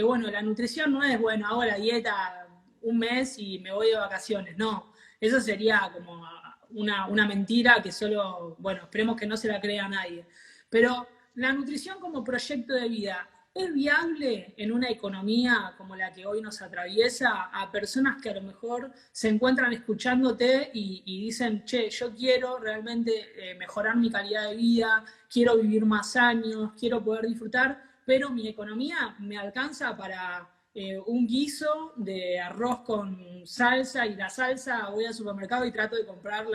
bueno, la nutrición no es, bueno, hago la dieta un mes y me voy de vacaciones, no. Eso sería como una mentira que solo, bueno, esperemos que no se la crea a nadie. Pero la nutrición como proyecto de vida, ¿es viable en una economía como la que hoy nos atraviesa a personas que a lo mejor se encuentran escuchándote y dicen, che, yo quiero realmente mejorar mi calidad de vida, quiero vivir más años, quiero poder disfrutar, pero mi economía me alcanza para un guiso de arroz con salsa, y la salsa voy al supermercado y trato de comprar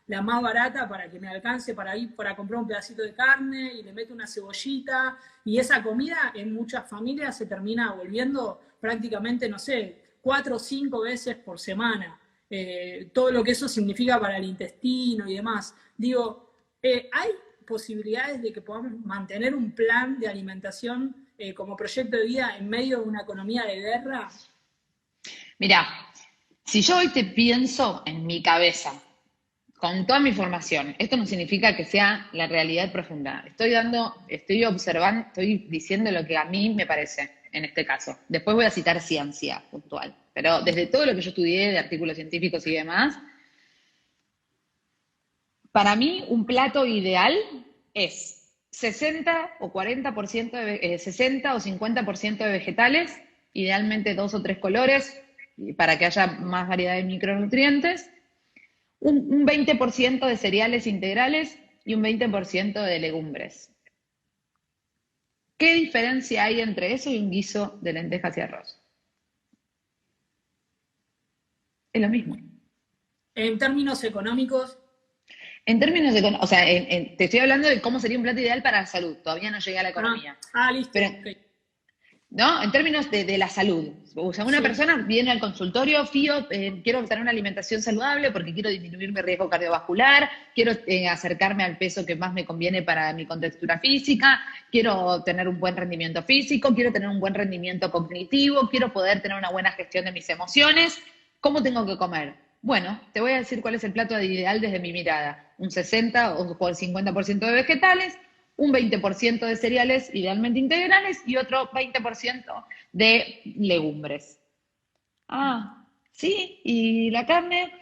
la más barata para que me alcance para ir para comprar un pedacito de carne y le meto una cebollita, y esa comida en muchas familias se termina volviendo prácticamente, no sé, 4 o 5 veces por semana. Todo lo que eso significa para el intestino y demás. Digo, ¿hay posibilidades de que podamos mantener un plan de alimentación como proyecto de vida en medio de una economía de guerra? Mirá, si yo hoy te pienso en mi cabeza, con toda mi formación, esto no significa que sea la realidad profunda. Estoy observando, estoy diciendo lo que a mí me parece en este caso. Después voy a citar ciencia puntual, pero desde todo lo que yo estudié de artículos científicos y demás, para mí un plato ideal es 60 o 40% 60 o 50% de vegetales, idealmente 2 o 3 colores, para que haya más variedad de micronutrientes, un 20% de cereales integrales y un 20% de legumbres. ¿Qué diferencia hay entre eso y un guiso de lentejas y arroz? Es lo mismo. En términos económicos. En términos de, o sea, te estoy hablando de cómo sería un plato ideal para la salud. Todavía no llegué a la economía. Listo. Pero, okay. ¿no? En términos de la salud. O sea, una persona viene al consultorio, Fío, quiero tener una alimentación saludable porque quiero disminuir mi riesgo cardiovascular, quiero acercarme al peso que más me conviene para mi contextura física, quiero tener un buen rendimiento físico, quiero tener un buen rendimiento cognitivo, quiero poder tener una buena gestión de mis emociones. ¿Cómo tengo que comer? Bueno, te voy a decir cuál es el plato ideal desde mi mirada. Un 60 o el 50% de vegetales, un 20% de cereales idealmente integrales y otro 20% de legumbres. Sí, y la carne,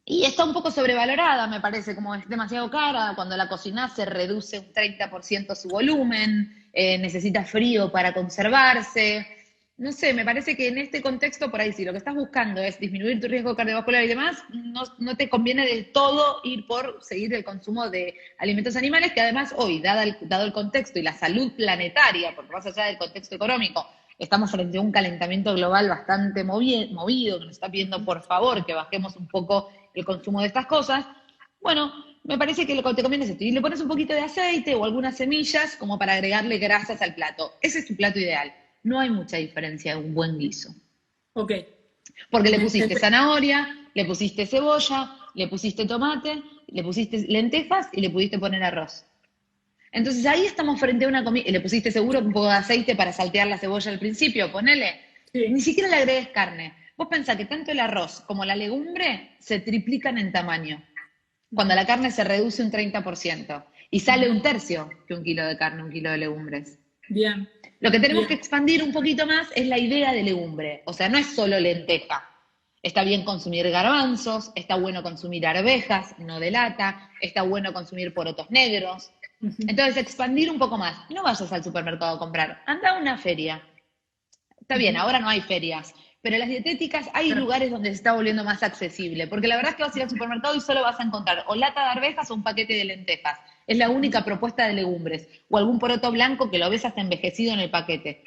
y está un poco sobrevalorada, me parece, como es demasiado cara. Cuando la cocinas se reduce un 30% su volumen, necesita frío para conservarse. No sé, me parece que en este contexto, por ahí, si lo que estás buscando es disminuir tu riesgo cardiovascular y demás, no te conviene del todo ir por seguir el consumo de alimentos animales, que además hoy, dado el contexto y la salud planetaria, porque más allá del contexto económico, estamos frente a un calentamiento global bastante movido, que nos está pidiendo por favor que bajemos un poco el consumo de estas cosas. Bueno, me parece que lo que te conviene es esto. Y le pones un poquito de aceite o algunas semillas como para agregarle grasas al plato. Ese es tu plato ideal. No hay mucha diferencia de un buen guiso. Ok. Porque le pusiste zanahoria, le pusiste cebolla, le pusiste tomate, le pusiste lentejas y le pudiste poner arroz. Entonces ahí estamos frente a una comida, y le pusiste seguro un poco de aceite para saltear la cebolla al principio, ponele. Sí. Ni siquiera le agregues carne. Vos pensás que tanto el arroz como la legumbre se triplican en tamaño. Cuando la carne se reduce un 30% y sale un tercio que un kilo de carne, un kilo de legumbres. Bien. Lo que tenemos que expandir un poquito más es la idea de legumbre. O sea, no es solo lenteja. Está bien consumir garbanzos, está bueno consumir arvejas, no de lata, está bueno consumir porotos negros. Entonces, expandir un poco más. No vayas al supermercado a comprar, anda a una feria. Está bien, ahora no hay ferias, pero las dietéticas hay lugares donde se está volviendo más accesible, porque la verdad es que vas a ir al supermercado y solo vas a encontrar o lata de arvejas o un paquete de lentejas. Es la única propuesta de legumbres, o algún poroto blanco que lo ves hasta envejecido en el paquete.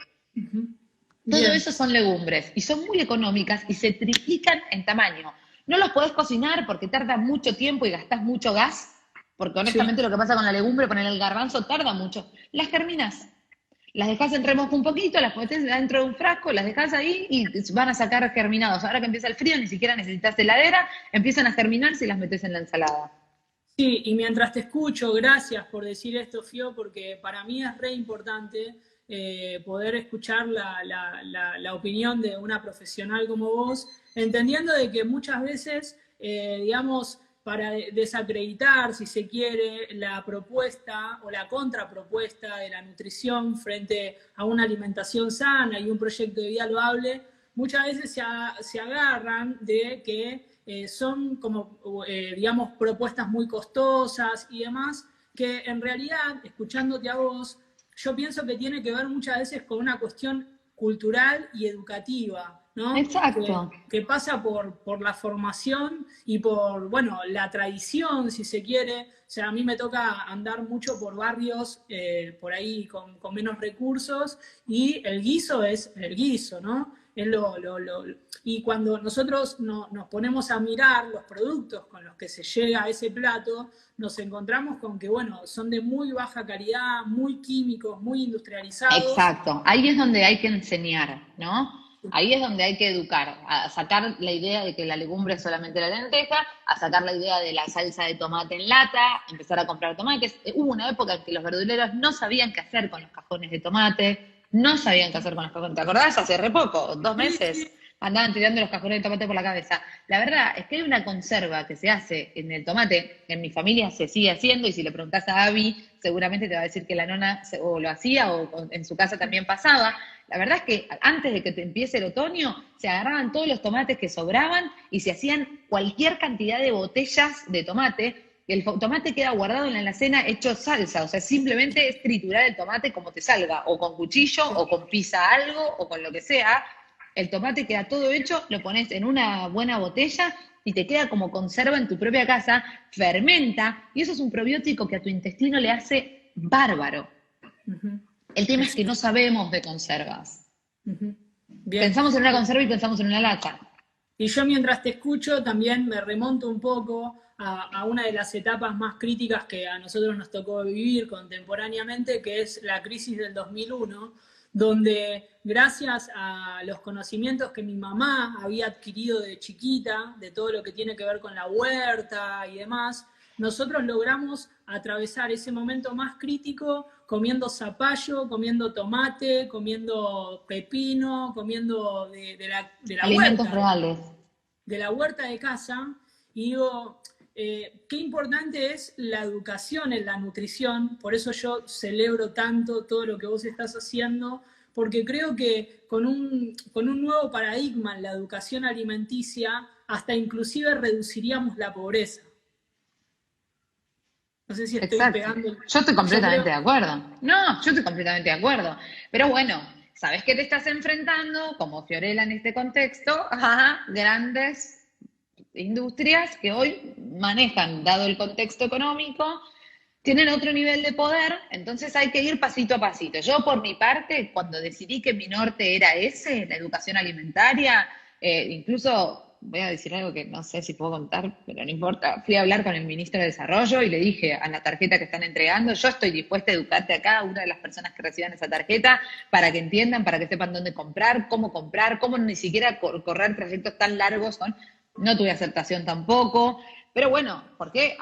Todo eso son legumbres, y son muy económicas y se triplican en tamaño. No los podés cocinar porque tarda mucho tiempo y gastás mucho gas, porque honestamente lo que pasa con la legumbre, poner el garbanzo, tarda mucho. Las germinás. Las dejás en remojo un poquito, las metés dentro de un frasco, las dejás ahí y van a sacar germinados. Ahora que empieza el frío, ni siquiera necesitas heladera, empiezan a germinar si las metés en la ensalada. Sí, y mientras te escucho, gracias por decir esto, Fio, porque para mí es re importante poder escuchar la opinión de una profesional como vos, entendiendo de que muchas veces, digamos, para desacreditar, si se quiere, la propuesta o la contrapropuesta de la nutrición frente a una alimentación sana y un proyecto de vida loable, muchas veces se agarran de que son como, digamos, propuestas muy costosas y demás, que en realidad, escuchándote a vos, yo pienso que tiene que ver muchas veces con una cuestión cultural y educativa. ¿no? Exacto. Que pasa por la formación y por, bueno, la tradición, si se quiere. O sea, a mí me toca andar mucho por barrios por ahí con menos recursos y el guiso es el guiso, ¿no? Es y cuando nosotros nos ponemos a mirar los productos con los que se llega a ese plato, nos encontramos con que, bueno, son de muy baja calidad, muy químicos, muy industrializados. Exacto, ahí es donde hay que enseñar, ¿no? Ahí es donde hay que educar, a sacar la idea de que la legumbre es solamente la lenteja, a sacar la idea de la salsa de tomate en lata, empezar a comprar tomates. Hubo una época en que los verduleros no sabían qué hacer con los cajones de tomate, no sabían qué hacer con los cajones. ¿Te acordás? Hace re poco, 2 meses, andaban tirando los cajones de tomate por la cabeza. La verdad es que hay una conserva que se hace en el tomate, en mi familia se sigue haciendo, y si le preguntás a Abby, seguramente te va a decir que la nona o lo hacía o en su casa también pasaba. La verdad es que antes de que te empiece el otoño, se agarraban todos los tomates que sobraban y se hacían cualquier cantidad de botellas de tomate. Y el tomate queda guardado en la alacena hecho salsa, o sea, simplemente es triturar el tomate como te salga, o con cuchillo, o con pisa algo, o con lo que sea. El tomate queda todo hecho, lo pones en una buena botella y te queda como conserva en tu propia casa, fermenta, y eso es un probiótico que a tu intestino le hace bárbaro. Uh-huh. El tema es que no sabemos de conservas. Uh-huh. Bien. Pensamos en una conserva y pensamos en una lata. Y yo mientras te escucho también me remonto un poco a una de las etapas más críticas que a nosotros nos tocó vivir contemporáneamente, que es la crisis del 2001, donde gracias a los conocimientos que mi mamá había adquirido de chiquita, de todo lo que tiene que ver con la huerta y demás, nosotros logramos atravesar ese momento más crítico comiendo zapallo, comiendo tomate, comiendo pepino, comiendo de la Alimentos huerta, reales. de la huerta de casa. Y digo, qué importante es la educación en la nutrición, por eso yo celebro tanto todo lo que vos estás haciendo, porque creo que con un nuevo paradigma en la educación alimenticia, hasta inclusive reduciríamos la pobreza. No sé si estoy Exacto. pegando. Yo estoy Yo completamente creo. de acuerdo. No, yo estoy completamente de acuerdo. Pero bueno, ¿sabes qué te estás enfrentando? Como Fiorella en este contexto, a grandes industrias que hoy manejan, dado el contexto económico, tienen otro nivel de poder, entonces hay que ir pasito a pasito. Yo, por mi parte, cuando decidí que mi norte era ese, la educación alimentaria, incluso voy a decir algo que no sé si puedo contar, pero no importa. Fui a hablar con el ministro de Desarrollo y le dije a la tarjeta que están entregando, yo estoy dispuesta a educarte a cada una de las personas que reciban esa tarjeta para que entiendan, para que sepan dónde comprar, cómo ni siquiera correr trayectos tan largos. No tuve aceptación tampoco. Pero bueno, porque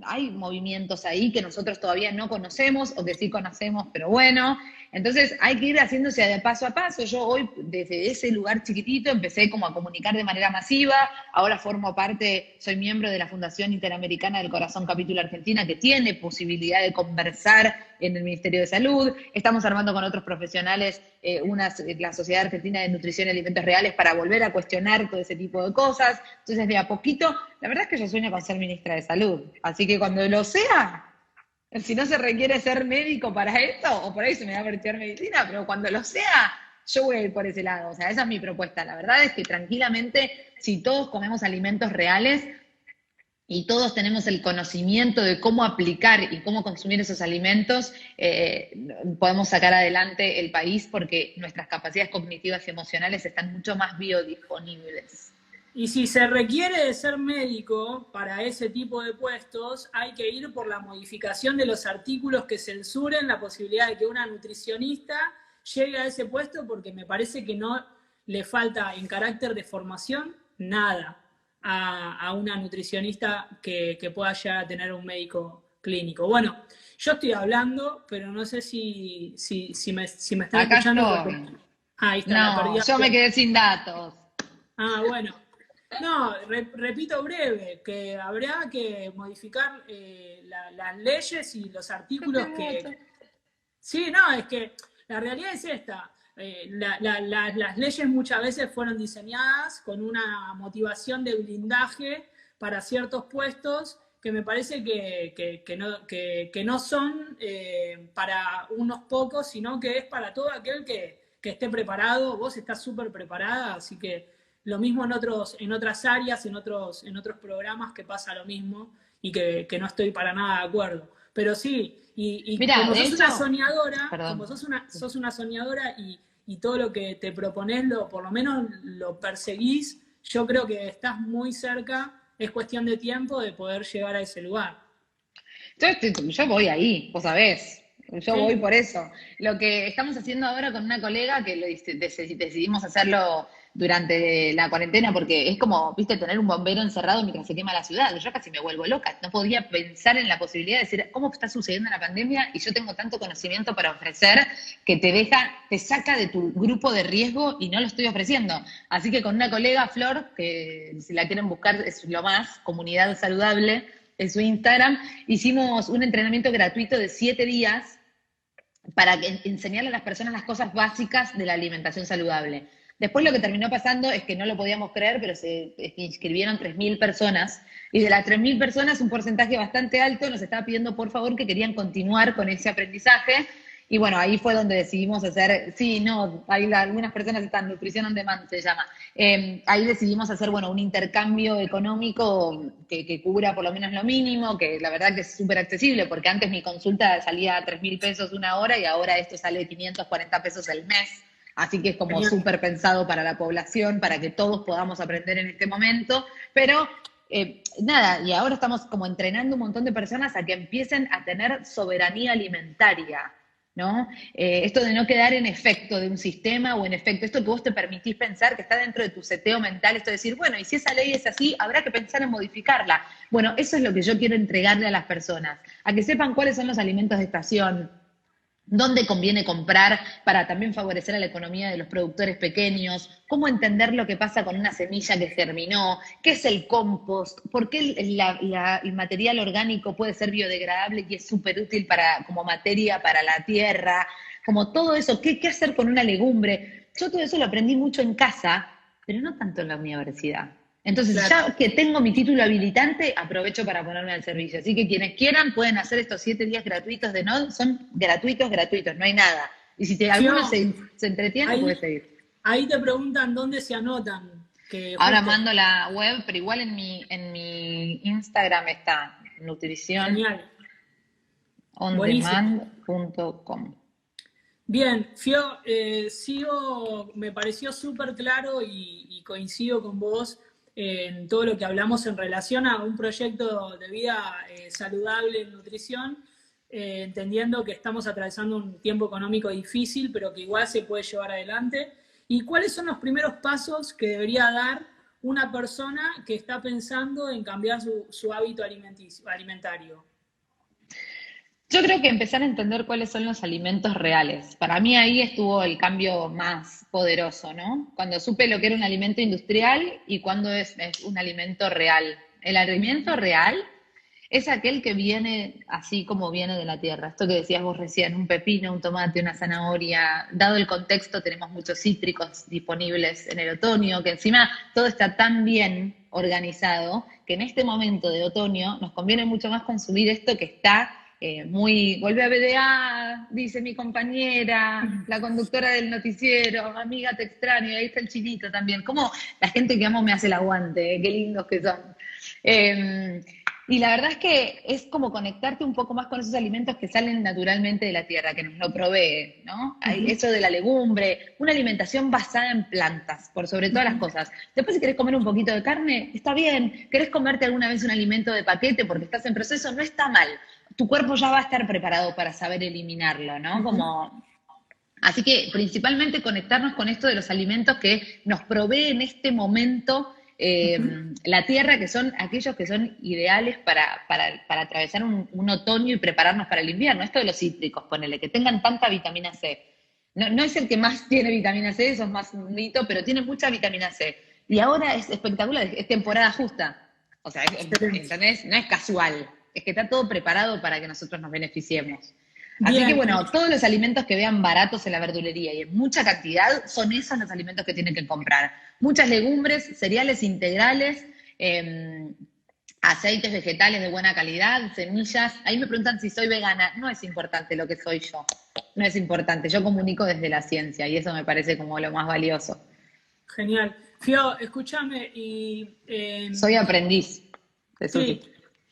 hay movimientos ahí que nosotros todavía no conocemos o que sí conocemos, pero bueno. Entonces hay que ir haciéndose de paso a paso. Yo hoy, desde ese lugar chiquitito, empecé como a comunicar de manera masiva. Ahora formo parte, soy miembro de la Fundación Interamericana del Corazón Capítulo Argentina, que tiene posibilidad de conversar en el Ministerio de Salud. Estamos armando con otros profesionales la Sociedad Argentina de Nutrición y Alimentos Reales para volver a cuestionar todo ese tipo de cosas. Entonces, de a poquito, la verdad es que yo sueño con ser ministra de Salud. Así que cuando lo sea, si no se requiere ser médico para esto, o por ahí se me va a vertir medicina, pero cuando lo sea, yo voy a ir por ese lado. O sea, esa es mi propuesta. La verdad es que tranquilamente, si todos comemos alimentos reales y todos tenemos el conocimiento de cómo aplicar y cómo consumir esos alimentos, podemos sacar adelante el país porque nuestras capacidades cognitivas y emocionales están mucho más biodisponibles. Y si se requiere de ser médico para ese tipo de puestos, hay que ir por la modificación de los artículos que censuren la posibilidad de que una nutricionista llegue a ese puesto, porque me parece que no le falta en carácter de formación nada a una nutricionista que pueda llegar a tener un médico clínico. Bueno, yo estoy hablando, pero no sé si me están Acá escuchando. estoy. Ahí está, No, yo me quedé sin datos. Bueno. No, repito breve, que habrá que modificar las leyes y los artículos que... Sí, no, es que la realidad es esta. Las leyes muchas veces fueron diseñadas con una motivación de blindaje para ciertos puestos que me parece que no son para unos pocos, sino que es para todo aquel que que esté preparado, vos estás súper preparada, así que lo mismo en otras áreas, en otros programas que pasa lo mismo y que no estoy para nada de acuerdo. Pero sí, y Mira, como de sos hecho, una soñadora, como perdón. sos una soñadora y todo lo que te propones, por lo menos lo perseguís, yo creo que estás muy cerca, es cuestión de tiempo de poder llegar a ese lugar. Yo voy ahí, vos sabés. Yo voy Sí, por eso. Lo que estamos haciendo ahora con una colega, que decidimos hacerlo durante la cuarentena, porque es como, viste, tener un bombero encerrado mientras se quema la ciudad. Yo casi me vuelvo loca. No podía pensar en la posibilidad de decir, ¿cómo está sucediendo la pandemia? Y yo tengo tanto conocimiento para ofrecer que te saca de tu grupo de riesgo y no lo estoy ofreciendo. Así que con una colega, Flor, que si la quieren buscar es lo más, Comunidad Saludable, en su Instagram, hicimos un entrenamiento gratuito de 7 días para enseñarle a las personas las cosas básicas de la alimentación saludable. Después lo que terminó pasando es que no lo podíamos creer, pero se inscribieron 3.000 personas y de las 3.000 personas un porcentaje bastante alto nos estaba pidiendo por favor que querían continuar con ese aprendizaje. Y bueno, ahí fue donde decidimos hacer, sí, no, hay algunas personas están, Nutrición on Demand se llama. Ahí decidimos hacer, bueno, un intercambio económico que cubra por lo menos lo mínimo, que la verdad que es súper accesible, porque antes mi consulta salía a 3.000 pesos una hora y ahora esto sale 540 pesos el mes. Así que es como genial. súper pensado para la población, para que todos podamos aprender en este momento. Pero nada, y ahora estamos como entrenando un montón de personas a que empiecen a tener soberanía alimentaria, ¿no? Esto de no quedar en efecto de un sistema o en efecto, esto que vos te permitís pensar que está dentro de tu seteo mental, esto de decir, bueno, y si esa ley es así, habrá que pensar en modificarla. Bueno, eso es lo que yo quiero entregarle a las personas, a que sepan cuáles son los alimentos de estación, dónde conviene comprar para también favorecer a la economía de los productores pequeños, cómo entender lo que pasa con una semilla que germinó, qué es el compost, por qué el material orgánico puede ser biodegradable y es súper útil como materia para la tierra, como todo eso, qué hacer con una legumbre. Yo todo eso lo aprendí mucho en casa, pero no tanto en la universidad. Entonces, Claro. ya que tengo mi título habilitante, aprovecho para ponerme al servicio. Así que quienes quieran pueden hacer estos 7 días gratuitos de NOD, son gratuitos, no hay nada. Y si alguno Fio, se entretiene, puede ahí, seguir. ahí te preguntan dónde se anotan, que Ahora justo, mando la web, pero igual en mi Instagram está genial, buenísimo. nutricionondemand.com. Bien, Fio, sigo, me pareció súper claro y coincido con vos en todo lo que hablamos en relación a un proyecto de vida saludable en nutrición, entendiendo que estamos atravesando un tiempo económico difícil, pero que igual se puede llevar adelante. ¿Y cuáles son los primeros pasos que debería dar una persona que está pensando en cambiar su hábito alimentario? Yo creo que empezar a entender cuáles son los alimentos reales. Para mí ahí estuvo el cambio más poderoso, ¿no? Cuando supe lo que era un alimento industrial y cuándo es un alimento real. El alimento real es aquel que viene así como viene de la tierra. Esto que decías vos recién, un pepino, un tomate, una zanahoria. Dado el contexto, tenemos muchos cítricos disponibles en el otoño, que encima todo está tan bien organizado que en este momento de otoño nos conviene mucho más consumir esto que está muy, vuelve a BDA, dice mi compañera, la conductora del noticiero, amiga, te extraño, y ahí está el chinito también. Como la gente que amo me hace el aguante, qué lindos que son. Eh, y la verdad es que es como conectarte un poco más con esos alimentos que salen naturalmente de la tierra, que nos lo provee, ¿no? Eso de la legumbre, una alimentación basada en plantas, por sobre todas las cosas. Después, si querés comer un poquito de carne, está bien. ¿Querés comerte alguna vez un alimento de paquete porque estás en proceso? No está mal. Tu cuerpo ya va a estar preparado para saber eliminarlo, ¿no? Así que principalmente conectarnos con esto de los alimentos que nos provee en este momento la tierra, que son aquellos que son ideales para atravesar un otoño y prepararnos para el invierno. Esto de los cítricos, ponele, que tengan tanta vitamina C. No es el que más tiene vitamina C, eso es más un mito, pero tiene mucha vitamina C. Y ahora es espectacular, es temporada justa. O sea, Excelente. ¿entendés? No es casual, es que está todo preparado para que nosotros nos beneficiemos. Así que Bien, bueno, todos los alimentos que vean baratos en la verdulería y en mucha cantidad son esos los alimentos que tienen que comprar. Muchas legumbres, cereales integrales, aceites vegetales de buena calidad, semillas. Ahí me preguntan si soy vegana. No es importante lo que soy yo. no es importante. Yo comunico desde la ciencia y eso me parece como lo más valioso. Genial. Fío, escúchame Soy aprendiz de Suti.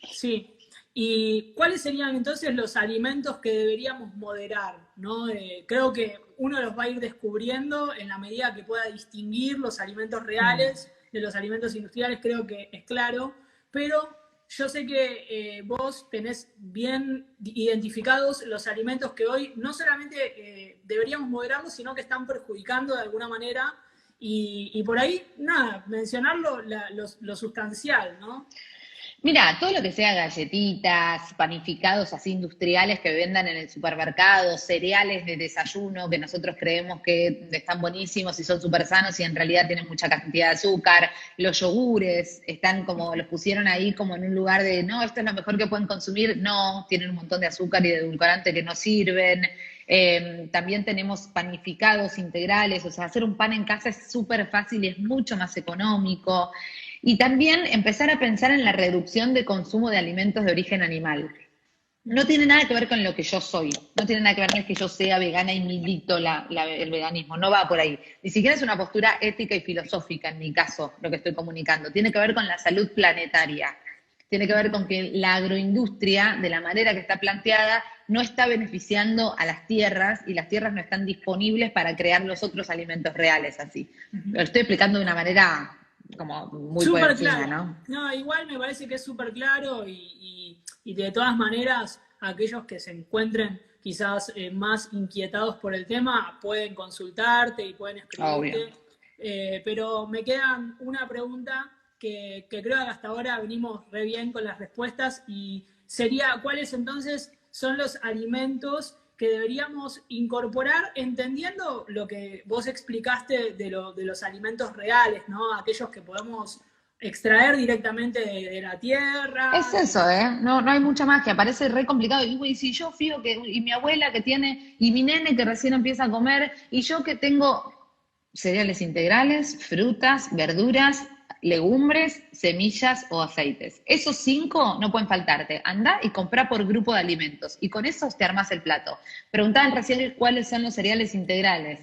sí, sí. ¿Y cuáles serían entonces los alimentos que deberíamos moderar? ¿No? Creo que uno los va a ir descubriendo en la medida que pueda distinguir los alimentos reales de los alimentos industriales, creo que es claro, pero yo sé que vos tenés bien identificados los alimentos que hoy no solamente deberíamos moderarlos, sino que están perjudicando de alguna manera y por ahí, nada, mencionarlo lo sustancial, ¿no? Mira, todo lo que sea galletitas, panificados así industriales que vendan en el supermercado, cereales de desayuno que nosotros creemos que están buenísimos y son súper sanos y en realidad tienen mucha cantidad de azúcar, los yogures están como, los pusieron ahí como en un lugar de, no, esto es lo mejor que pueden consumir, no, tienen un montón de azúcar y de edulcorante que no sirven. También tenemos panificados integrales, o sea, hacer un pan en casa es súper fácil y es mucho más económico. Y también empezar a pensar en la reducción de consumo de alimentos de origen animal. No tiene nada que ver con lo que yo soy, no tiene nada que ver, no es que yo sea vegana y milito el veganismo, no va por ahí. Ni siquiera es una postura ética y filosófica en mi caso, lo que estoy comunicando. Tiene que ver con la salud planetaria, tiene que ver con que la agroindustria, de la manera que está planteada, no está beneficiando a las tierras y las tierras no están disponibles para crear los otros alimentos reales así. Lo estoy explicando de una manera como muy por Súper encima, claro. ¿no? No, igual me parece que es súper claro y de todas maneras aquellos que se encuentren quizás más inquietados por el tema pueden consultarte y pueden Obvio. escribirte. Pero me queda una pregunta que creo que hasta ahora venimos re bien con las respuestas y sería, ¿cuáles entonces son los alimentos que deberíamos incorporar entendiendo lo que vos explicaste de los alimentos reales, ¿no? Aquellos que podemos extraer directamente de la tierra. Es eso, ¿eh? No, no hay mucha magia, parece re complicado. Y si yo fío que, y mi abuela que tiene, y mi nene que recién empieza a comer, y yo que tengo cereales integrales, frutas, verduras, legumbres, semillas o aceites. Esos 5 no pueden faltarte. Anda y comprá por grupo de alimentos. Y con esos te armás el plato. Preguntaban recién cuáles son los cereales integrales.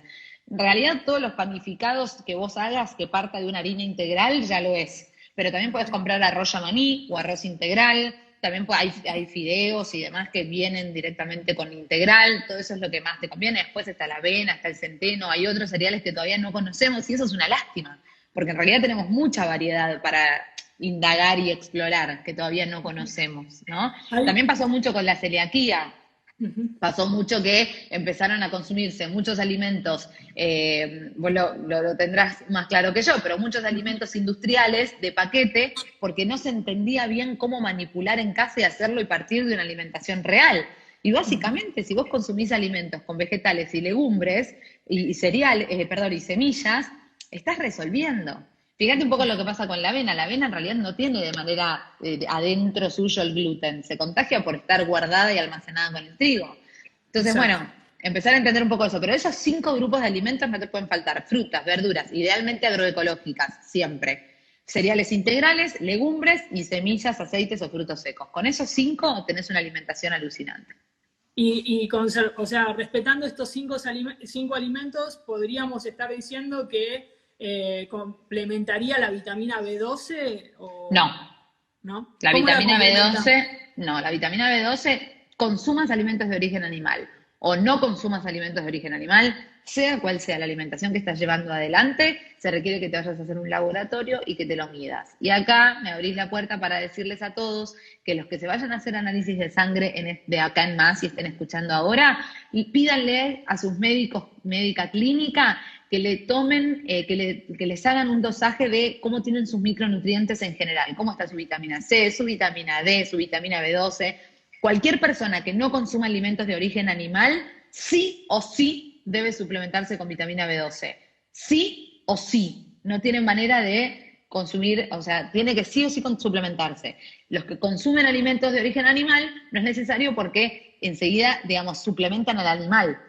En realidad, todos los panificados que vos hagas que parta de una harina integral ya lo es. Pero también puedes comprar arroz maní o arroz integral. También hay fideos y demás que vienen directamente con integral. Todo eso es lo que más te conviene. Después está la avena, está el centeno. Hay otros cereales que todavía no conocemos y eso es una lástima. Porque en realidad tenemos mucha variedad para indagar y explorar que todavía no conocemos, ¿no? También pasó mucho con la celiaquía. Pasó mucho que empezaron a consumirse muchos alimentos, vos lo tendrás más claro que yo, pero muchos alimentos industriales de paquete porque no se entendía bien cómo manipular en casa y hacerlo y partir de una alimentación real. Y básicamente, si vos consumís alimentos con vegetales y legumbres y cereal, y semillas, estás resolviendo. Fíjate un poco lo que pasa con la avena. La avena en realidad no tiene de manera adentro suyo el gluten. Se contagia por estar guardada y almacenada con el trigo. Entonces, bueno, empezar a entender un poco eso. Pero esos 5 grupos de alimentos no te pueden faltar. Frutas, verduras, idealmente agroecológicas, siempre. Cereales integrales, legumbres y semillas, aceites o frutos secos. Con esos 5 tenés una alimentación alucinante. O sea, respetando estos 5 alimentos, podríamos estar diciendo que complementaría la vitamina B12 o no. ¿no? La vitamina B12, no, la vitamina B12 consumas alimentos de origen animal o no consumas alimentos de origen animal, sea cual sea la alimentación que estás llevando adelante, se requiere que te vayas a hacer un laboratorio y que te lo midas. Y acá me abrís la puerta para decirles a todos que los que se vayan a hacer análisis de sangre de acá en más y estén escuchando ahora, y pídanle a sus médicos, médica clínica, que le tomen, que les hagan un dosaje de cómo tienen sus micronutrientes en general, cómo está su vitamina C, su vitamina D, su vitamina B12. Cualquier persona que no consuma alimentos de origen animal, sí o sí debe suplementarse con vitamina B12. Sí o sí. No tiene manera de consumir, o sea, tiene que sí o sí suplementarse. Los que consumen alimentos de origen animal no es necesario porque enseguida, digamos, suplementan al animal.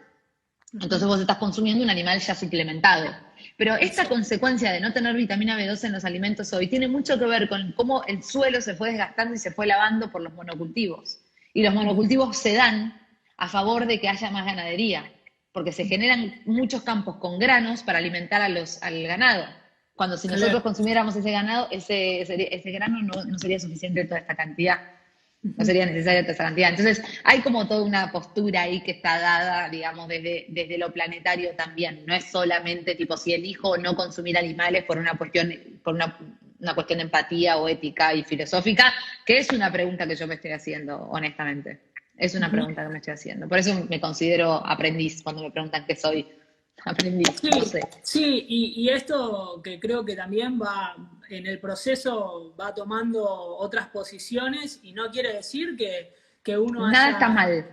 Entonces vos estás consumiendo un animal ya suplementado. Pero esta consecuencia de no tener vitamina B12 en los alimentos hoy tiene mucho que ver con cómo el suelo se fue desgastando y se fue lavando por los monocultivos. Y los monocultivos se dan a favor de que haya más ganadería, porque se generan muchos campos con granos para alimentar al ganado. Cuando si nosotros consumiéramos ese ganado, ese grano no sería suficiente toda esta cantidad. No sería necesaria toda esa cantidad. Entonces, hay como toda una postura ahí que está dada, digamos, desde lo planetario también. No es solamente tipo si elijo o no consumir animales por una cuestión, una cuestión de empatía o ética y filosófica, que es una pregunta que yo me estoy haciendo, honestamente. Es una pregunta que me estoy haciendo. Por eso me considero aprendiz cuando me preguntan qué soy. Aprendiz, Sí, no sé. sí, y esto que creo que también va, en el proceso va tomando otras posiciones y no quiere decir que uno Nada está haya, mal.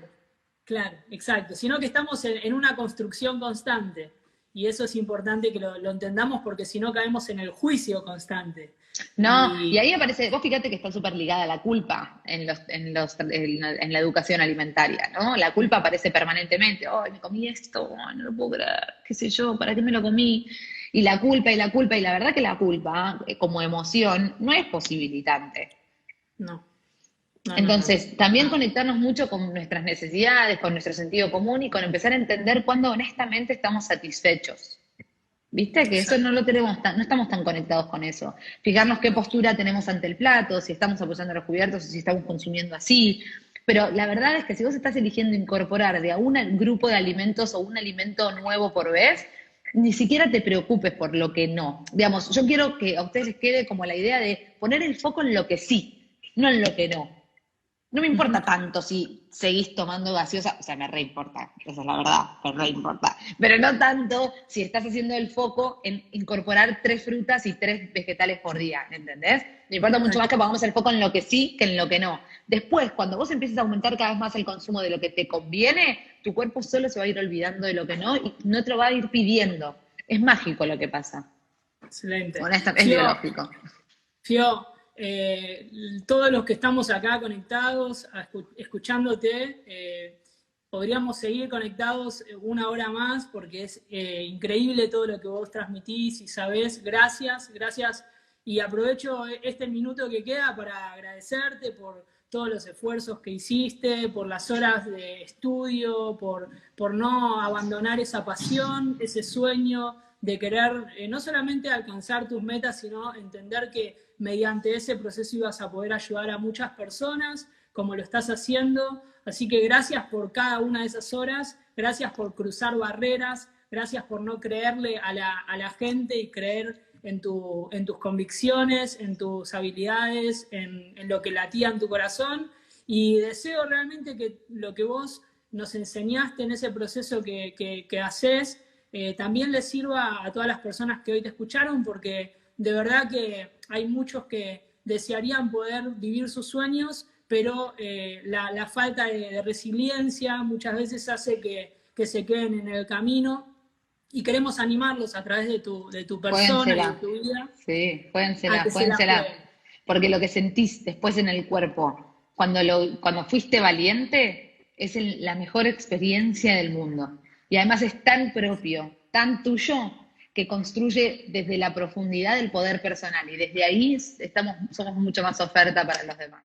claro, exacto, sino que estamos en una construcción constante y eso es importante que lo entendamos porque si no caemos en el juicio constante. No, y Y ahí aparece, vos fíjate que está súper ligada a la culpa en la educación alimentaria, ¿no? La culpa aparece permanentemente, ay, me comí esto, ay, no lo puedo creer, qué sé yo, ¿para qué me lo comí? Y la culpa, y la culpa, y la verdad que la culpa, como emoción, no es posibilitante. no, no, no, no. Entonces, también conectarnos mucho con nuestras necesidades, con nuestro sentido común y con empezar a entender cuándo honestamente estamos satisfechos. ¿Viste? Que eso Exacto. no lo tenemos no estamos tan conectados con eso. Fijarnos qué postura tenemos ante el plato, si estamos apoyando los cubiertos o si estamos consumiendo así. Pero la verdad es que si vos estás eligiendo incorporar de a un grupo de alimentos o un alimento nuevo por vez, ni siquiera te preocupes por lo que no. Digamos, yo quiero que a ustedes les quede como la idea de poner el foco en lo que sí, no en lo que no. No me importa tanto si seguís tomando gaseosa, o sea, me reimporta, esa es la verdad, me reimporta. Pero no tanto si estás haciendo el foco en incorporar 3 frutas y 3 vegetales por día, ¿entendés? Me importa mucho más que pongamos el foco en lo que sí que en lo que no. Después, cuando vos empieces a aumentar cada vez más el consumo de lo que te conviene, tu cuerpo solo se va a ir olvidando de lo que no y no te lo va a ir pidiendo. Es mágico lo que pasa. Excelente. Honestamente, es Fío, biológico. Fío, todos los que estamos acá conectados, escuchándote, podríamos seguir conectados una hora más porque es increíble todo lo que vos transmitís y sabés. Gracias, gracias. Y aprovecho este minuto que queda para agradecerte por todos los esfuerzos que hiciste, por las horas de estudio, por no abandonar esa pasión, ese sueño de querer no solamente alcanzar tus metas, sino entender que mediante ese proceso ibas a poder ayudar a muchas personas, como lo estás haciendo. Así que gracias por cada una de esas horas, gracias por cruzar barreras, gracias por no creerle a la gente y creer en tus convicciones, en tus habilidades, en lo que latía en tu corazón. Y deseo realmente que lo que vos nos enseñaste en ese proceso que haces, también les sirva a todas las personas que hoy te escucharon, porque de verdad que hay muchos que desearían poder vivir sus sueños, pero la falta de resiliencia muchas veces hace que se queden en el camino y queremos animarlos a través de tu persona y de Juéguensela. tu vida Sí, a juéguensela, que se la juéguensela. jueguen. Porque lo que sentís después en el cuerpo, cuando fuiste valiente, es la mejor experiencia del mundo. Y además es tan propio, tan tuyo, que construye desde la profundidad del poder personal. Y desde ahí somos mucho más oferta para los demás.